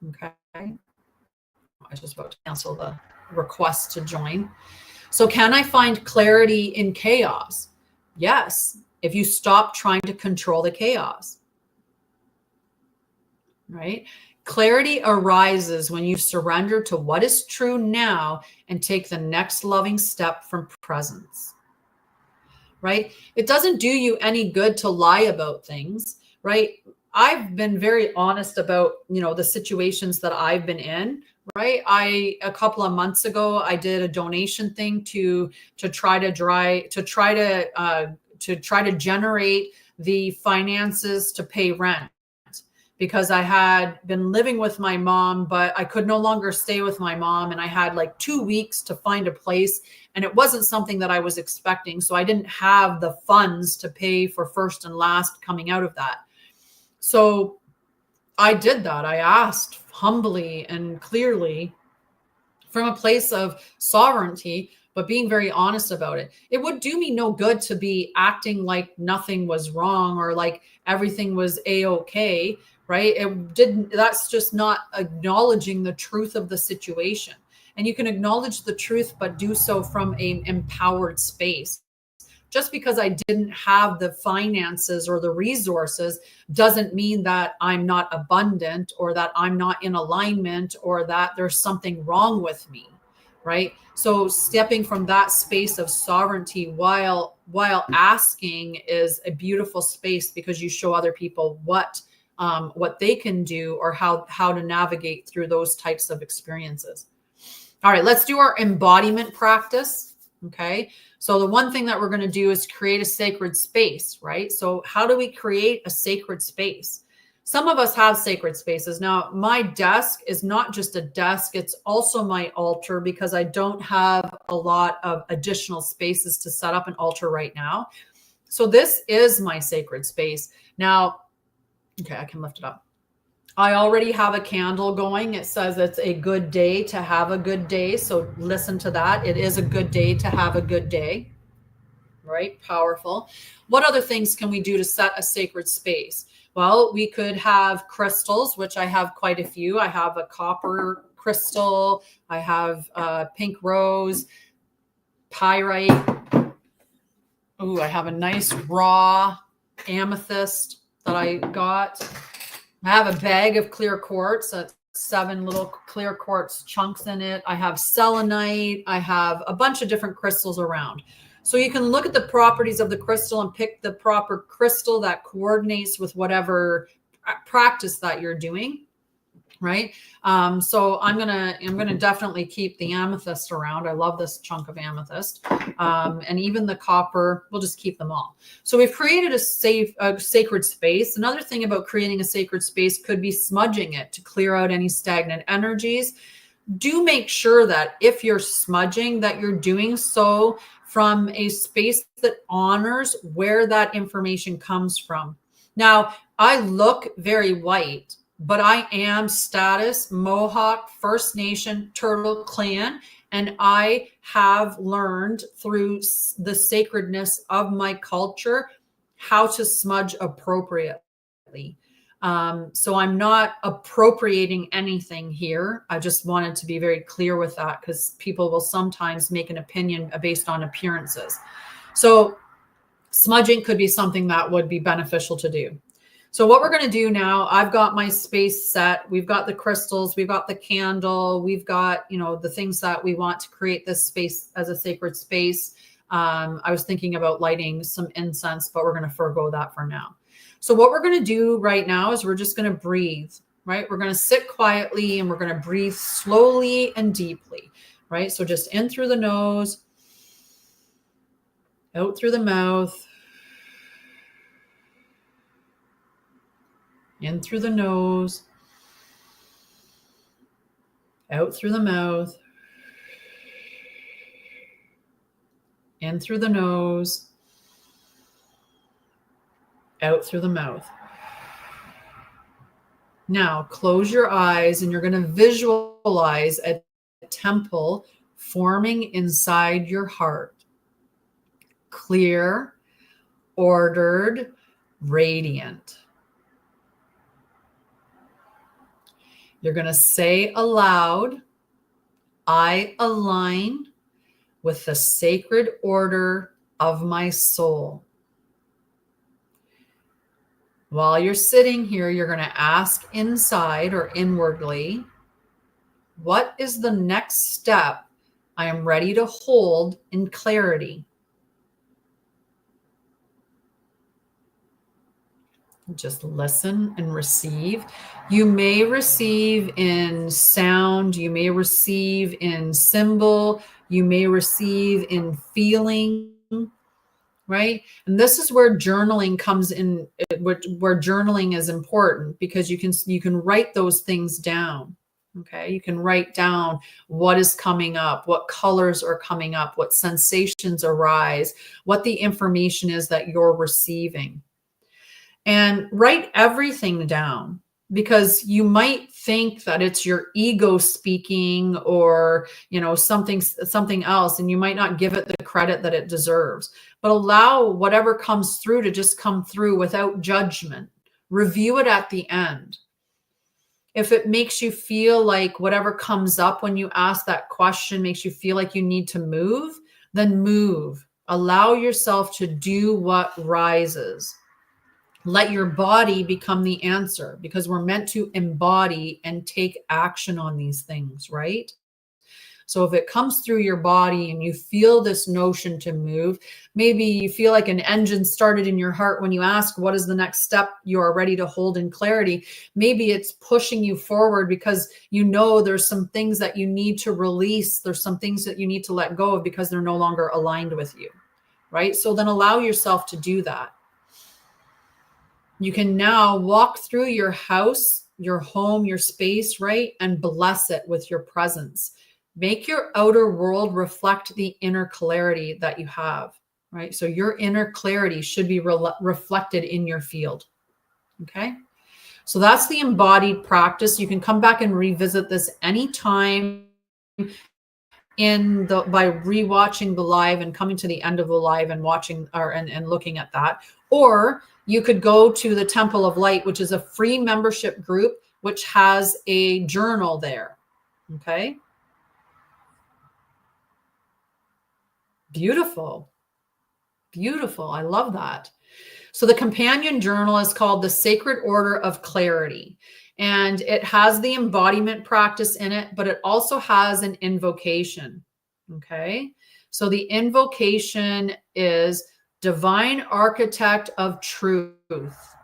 Okay. I was just about to cancel the request to join. So can I find clarity in chaos? Yes, if you stop trying to control the chaos. Right? Clarity arises when you surrender to what is true now and take the next loving step from presence. Right? It doesn't do you any good to lie about things, right? I've been very honest about, the situations that I've been in, right? A couple of months ago, I did a donation thing to try to generate the finances to pay rent, because I had been living with my mom, but I could no longer stay with my mom. And I had like 2 weeks to find a place, and it wasn't something that I was expecting. So I didn't have the funds to pay for first and last coming out of that. So I did that. I asked humbly and clearly from a place of sovereignty, but being very honest about it. It would do me no good to be acting like nothing was wrong or like everything was a-okay, right? That's just not acknowledging the truth of the situation. And you can acknowledge the truth, but do so from an empowered space. Just because I didn't have the finances or the resources doesn't mean that I'm not abundant or that I'm not in alignment or that there's something wrong with me, right? So stepping from that space of sovereignty while asking is a beautiful space, because you show other people what they can do or how to navigate through those types of experiences. All right, let's do our embodiment practice. Okay. So the one thing that we're going to do is create a sacred space, right? So how do we create a sacred space? Some of us have sacred spaces. Now, my desk is not just a desk, it's also my altar, because I don't have a lot of additional spaces to set up an altar right now. So this is my sacred space. Now, okay, I can lift it up. I already have a candle going. It says it's a good day to have a good day. So listen to that. It is a good day to have a good day. Right? Powerful. What other things can we do to set a sacred space? Well, we could have crystals, which I have quite a few. I have a copper crystal. I have pink rose, pyrite. Oh, I have a nice raw amethyst that I got. I have a bag of clear quartz. That's 7 little clear quartz chunks in it. I have selenite. I have a bunch of different crystals around. So you can look at the properties of the crystal and pick the proper crystal that coordinates with whatever practice that you're doing, right? So I'm gonna definitely keep the amethyst around. I love this chunk of amethyst, and even the copper. We'll just keep them all. So we've created a sacred space. Another thing about creating a sacred space could be smudging it to clear out any stagnant energies. Do make sure that if you're smudging, that you're doing so from a space that honors where that information comes from. Now, I look very white, but I am status Mohawk First Nation Turtle Clan, and I have learned through the sacredness of my culture how to smudge appropriately. So I'm not appropriating anything here. I just wanted to be very clear with that, because people will sometimes make an opinion based on appearances. So smudging could be something that would be beneficial to do. So what we're going to do now, I've got my space set. We've got the crystals, we've got the candle, we've got, the things that we want to create this space as a sacred space. I was thinking about lighting some incense, but we're going to forego that for now. So what we're going to do right now is we're just going to breathe, right? We're going to sit quietly and we're going to breathe slowly and deeply, right? So just in through the nose, out through the mouth, in through the nose, out through the mouth, in through the nose, out through the mouth. Now close your eyes and you're going to visualize a temple forming inside your heart. Clear, ordered, radiant. You're going to say aloud, I align with the sacred order of my soul. While you're sitting here, you're going to ask inside or inwardly, what is the next step I am ready to hold in clarity? Just listen and receive. You may receive in sound, you may receive in symbol, you may receive in feeling. Right? And this is where journaling comes in, where journaling is important, because you can write those things down. Okay. You can write down what is coming up, what colors are coming up, what sensations arise, what the information is that you're receiving. And write everything down, because you might think that it's your ego speaking or, something else, and you might not give it the credit that it deserves. But allow whatever comes through to just come through without judgment. Review it at the end. If it makes you feel like whatever comes up when you ask that question makes you feel like you need to move, then move. Allow yourself to do what rises. Let your body become the answer, because we're meant to embody and take action on these things, right? So if it comes through your body and you feel this notion to move, maybe you feel like an engine started in your heart when you ask, what is the next step you are ready to hold in clarity? Maybe it's pushing you forward because there's some things that you need to release. There's some things that you need to let go of because they're no longer aligned with you, right? So then allow yourself to do that. You can now walk through your house, your home, your space, right? And bless it with your presence. Make your outer world reflect the inner clarity that you have, right? So your inner clarity should be reflected in your field. Okay. So that's the embodied practice. You can come back and revisit this anytime by rewatching the live and coming to the end of the live and watching and looking at that. Or you could go to the Temple of Light, which is a free membership group, which has a journal there. Okay. Beautiful. Beautiful. I love that. So the companion journal is called the Sacred Order of Clarity, and it has the embodiment practice in it, but it also has an invocation. Okay. So the invocation is Divine Architect of Truth,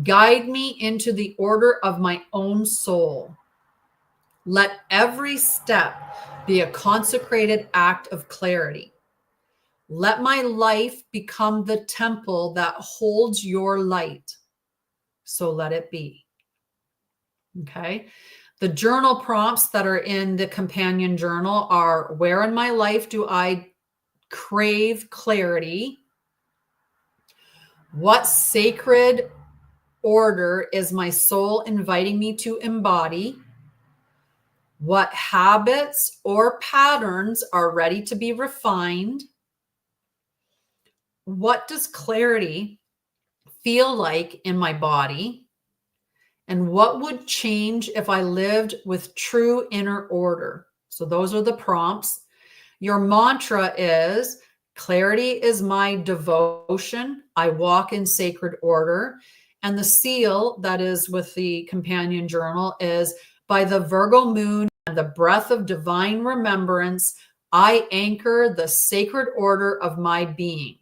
guide me into the order of my own soul. Let every step be a consecrated act of clarity. Let my life become the temple that holds your light. So let it be. Okay. The journal prompts that are in the companion journal are: where in my life do I crave clarity? What sacred order is my soul inviting me to embody? What habits or patterns are ready to be refined? What does clarity feel like in my body? And what would change if I lived with true inner order? So those are the prompts. Your mantra is: clarity is my devotion. I walk in sacred order. And the seal that is with the companion journal is: by the Virgo moon and the breath of divine remembrance, I anchor the sacred order of my being.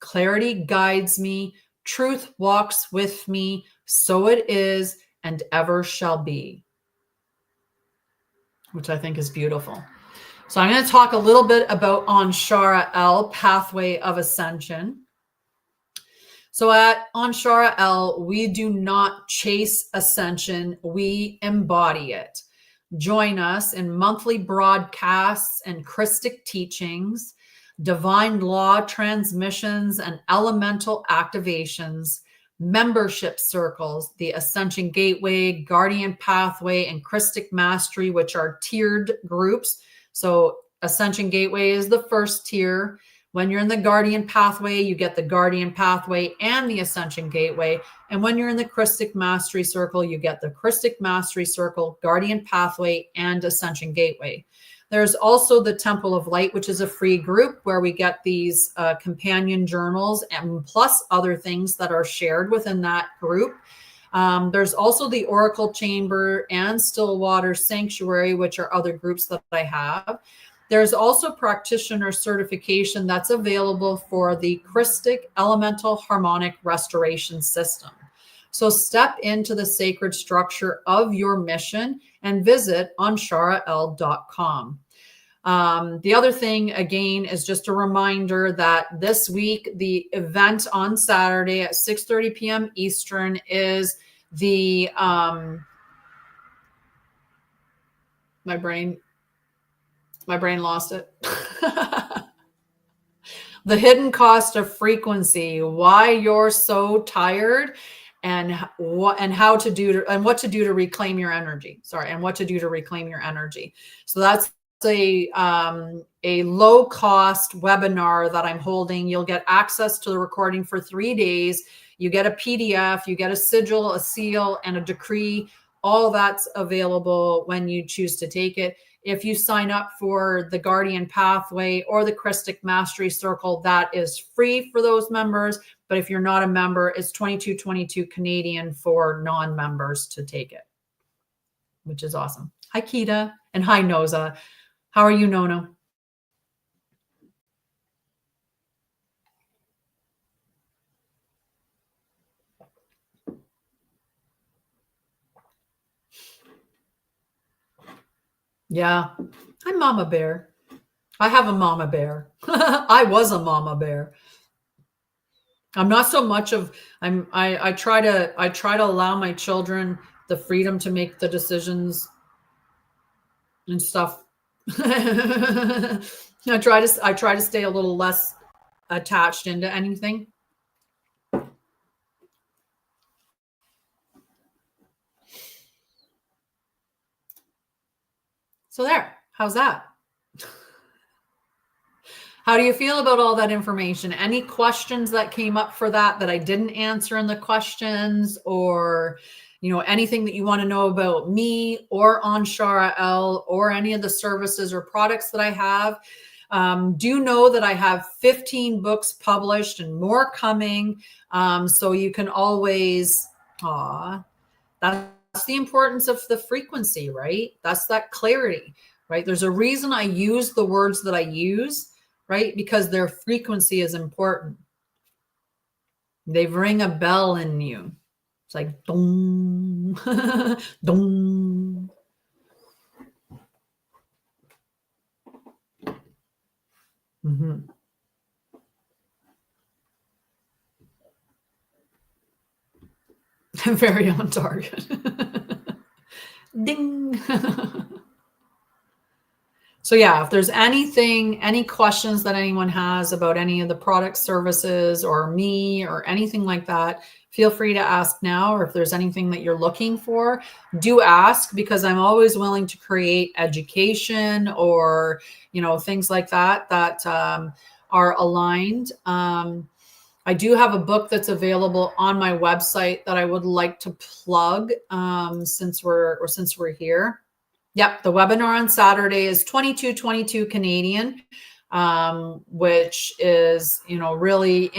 Clarity guides me. Truth walks with me. So it is and ever shall be. Which I think is beautiful. So I'm going to talk a little bit about Anshara'El, Pathway of Ascension. So at Anshara'El, we do not chase ascension, we embody it. Join us in monthly broadcasts and Christic teachings, divine law transmissions and elemental activations, membership circles, the Ascension Gateway, Guardian Pathway, and Christic Mastery, which are tiered groups. So Ascension Gateway is the first tier. When you're in the Guardian Pathway, you get the Guardian Pathway and the Ascension Gateway. And when you're in the Christic Mastery Circle, you get the Christic Mastery Circle, Guardian Pathway, and Ascension Gateway. There's also the Temple of Light, which is a free group where we get these companion journals and plus other things that are shared within that group. There's also the Oracle Chamber and Stillwater Sanctuary, which are other groups that I have. There's also practitioner certification that's available for the Christic Elemental Harmonic Restoration System. So step into the sacred structure of your mission and visit Anshara'El.com. The other thing, again, is just a reminder that this week, the event on Saturday at 6:30 p.m. Eastern is the, my brain lost it. The hidden cost of frequency, why you're so tired, and what to do to reclaim your energy. And what to do to reclaim your energy. So that's a low cost webinar that I'm holding. You'll get access to the recording for 3 days. You get a PDF, you get a sigil, a seal, and a decree. All that's available when you choose to take it. If you sign up for the Guardian Pathway or the Christic Mastery Circle, that is free for those members. But if you're not a member, it's $22.22 Canadian for non-members to take it, which is awesome. Hi, Kita, and hi, Noza. How are you, Nono? Yeah, I'm Mama Bear. I have a Mama Bear. I was a Mama Bear. I'm not so much of I try to allow my children the freedom to make the decisions and stuff. I try to stay a little less attached into anything. So there. How's that? How do you feel about all that information? Any questions that came up for that I didn't answer in the questions, or anything that you want to know about me or Anshara'El or any of the services or products that I have? Do know that I have 15 books published and more coming. So you can always, that's the importance of the frequency, right? That's that clarity, right? There's a reason I use the words that I use, right? Because their frequency is important. They ring a bell in you. It's like dong, dong. Mm-hmm. Very on target. Ding. So yeah, if there's any questions that anyone has about any of the product services or me or anything like that, feel free to ask now. Or if there's anything that you're looking for, do ask, because I'm always willing to create education or, things like that are aligned. I do have a book that's available on my website that I would like to plug, since we're here. Yep, the webinar on Saturday is 22.22 Canadian, which is really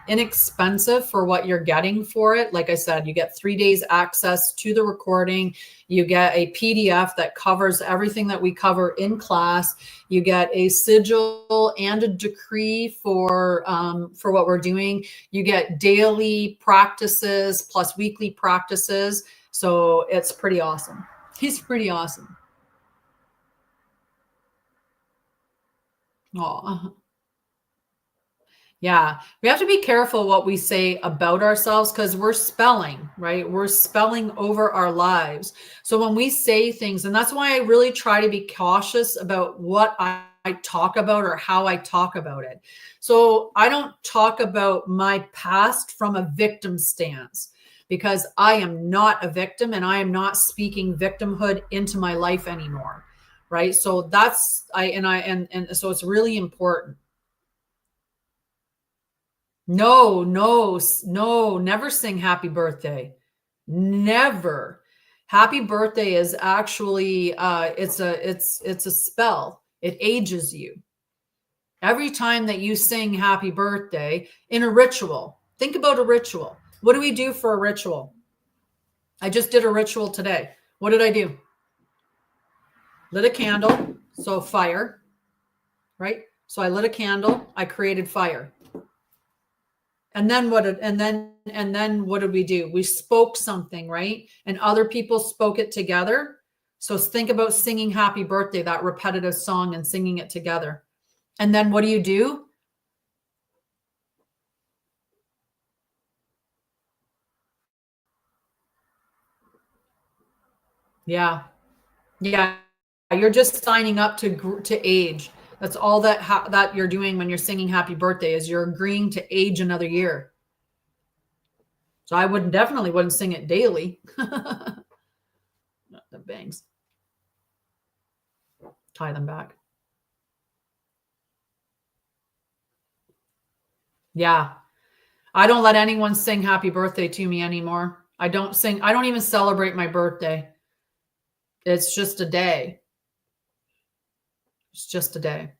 inexpensive for what you're getting for it. Like I said, you get 3 days access to the recording. You get a PDF that covers everything that we cover in class. You get a sigil and a decree for what we're doing. You get daily practices plus weekly practices. So it's pretty awesome. He's pretty awesome. Oh, yeah. We have to be careful what we say about ourselves, because we're spelling, right? We're spelling over our lives. So when we say things, and that's why I really try to be cautious about what I talk about or how I talk about it. So I don't talk about my past from a victim stance, because I am not a victim and I am not speaking victimhood into my life anymore. Right. So that's and so it's really important. No, no, no, never sing happy birthday. Never. Happy birthday is actually it's a spell. It ages you. Every time that you sing happy birthday in a ritual, think about a ritual. What do we do for a ritual? I just did a ritual today. What did I do? Lit a candle, so fire, right? So I lit a candle, I created fire. And then what did we do? We spoke something, right? And other people spoke it together. So think about singing happy birthday, that repetitive song, and singing it together. And then what do? Yeah. Yeah. You're just signing up to age. That's all that you're doing when you're singing happy birthday, is you're agreeing to age another year. So I definitely wouldn't sing it daily. The bangs. Tie them back. Yeah. I don't let anyone sing happy birthday to me anymore. I don't even celebrate my birthday. It's just a day. It's just a day.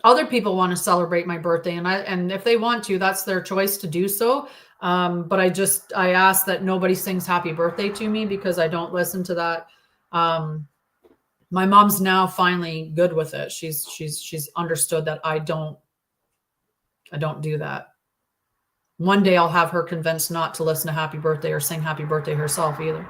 Other people want to celebrate my birthday, and if they want to, that's their choice to do so. But I ask that nobody sings happy birthday to me, because I don't listen to that. My mom's now finally good with it. She's understood that I don't do that. One day I'll have her convinced not to listen to happy birthday or sing happy birthday herself either.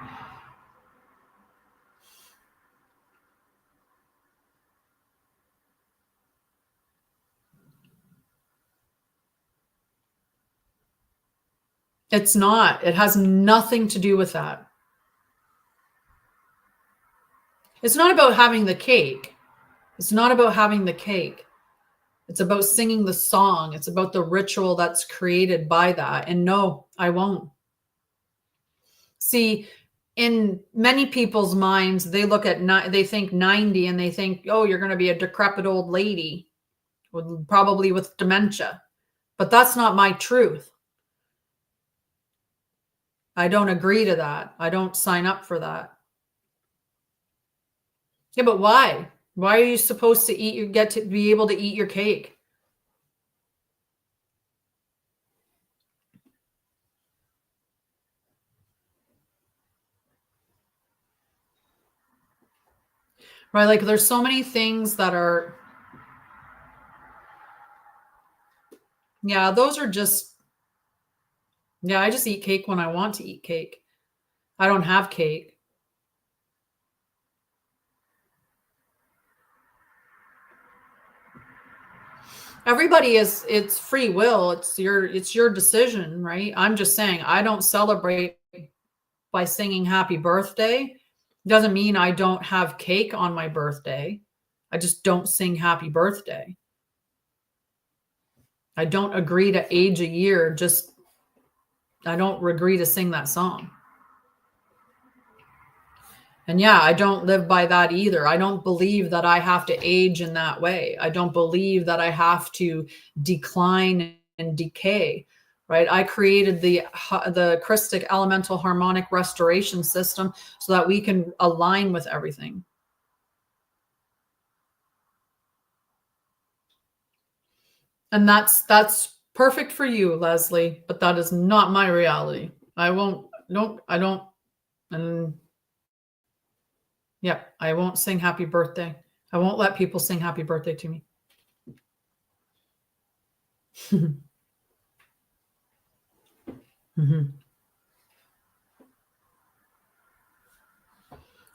It's not. It has nothing to do with that. It's not about having the cake. It's not about having the cake. It's about singing the song. It's about the ritual that's created by that. And no, I won't. See, in many people's minds, they look at, they think 90 and they think, oh, you're going to be a decrepit old lady, probably with dementia. But that's not my truth. I don't agree to that. I don't sign up for that. Yeah, but why? Why are you supposed to get to be able to eat your cake? Right? Like there's so many things that are, yeah, those are just, yeah, I just eat cake when I want to eat cake. I don't have cake. Everybody is, it's free will. It's your decision, right? I'm just saying I don't celebrate by singing happy birthday. Doesn't mean I don't have cake on my birthday. I just don't sing happy birthday. I don't agree to age a year. Just, I don't agree to sing that song. And yeah, I don't live by that either. I don't believe that I have to age in that way. I don't believe that I have to decline and decay, right? I created the Christic elemental harmonic restoration system so that we can align with everything. And that's perfect for you, Leslie, but that is not my reality. I won't, nope, I don't, and yeah, I won't sing happy birthday. I won't let people sing happy birthday to me. Mm-hmm.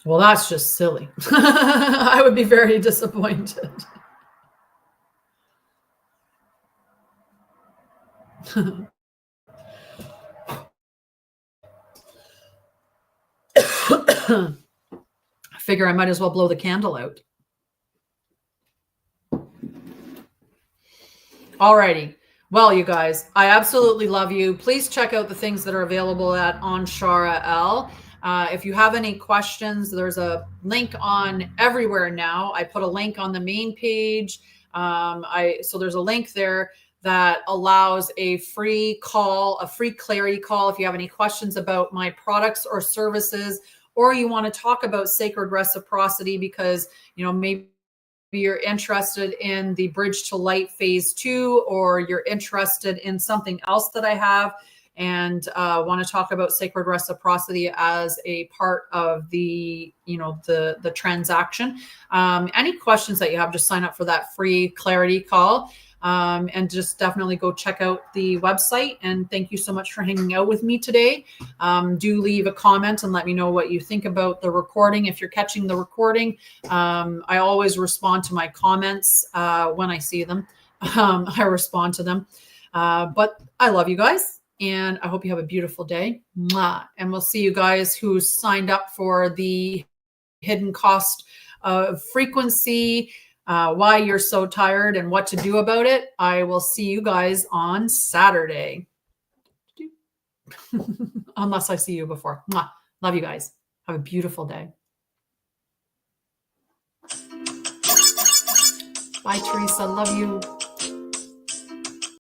Well, that's just silly. I would be very disappointed. I figure I might as well blow the candle out. Alrighty. Well, you guys, I absolutely love you. Please check out the things that are available at Anshara'El. If you have any questions, there's a link on everywhere now. I put a link on the main page. So there's a link there that allows a free call, a free clarity call. If you have any questions about my products or services, or you want to talk about sacred reciprocity because, maybe you're interested in the Bridge to Light phase 2, or you're interested in something else that I have and want to talk about sacred reciprocity as a part of the, the transaction. Any questions that you have, just sign up for that free clarity call. And just definitely go check out the website. And thank you so much for hanging out with me today. Do leave a comment and let me know what you think about the recording. If you're catching the recording, I always respond to my comments when I see them. I respond to them. But I love you guys, and I hope you have a beautiful day. Mwah. And we'll see you guys who signed up for the hidden cost of frequency, why you're so tired and what to do about it. I will see you guys on Saturday. Unless I see you before. Mwah. Love you guys. Have a beautiful day. Bye, Teresa. Love you.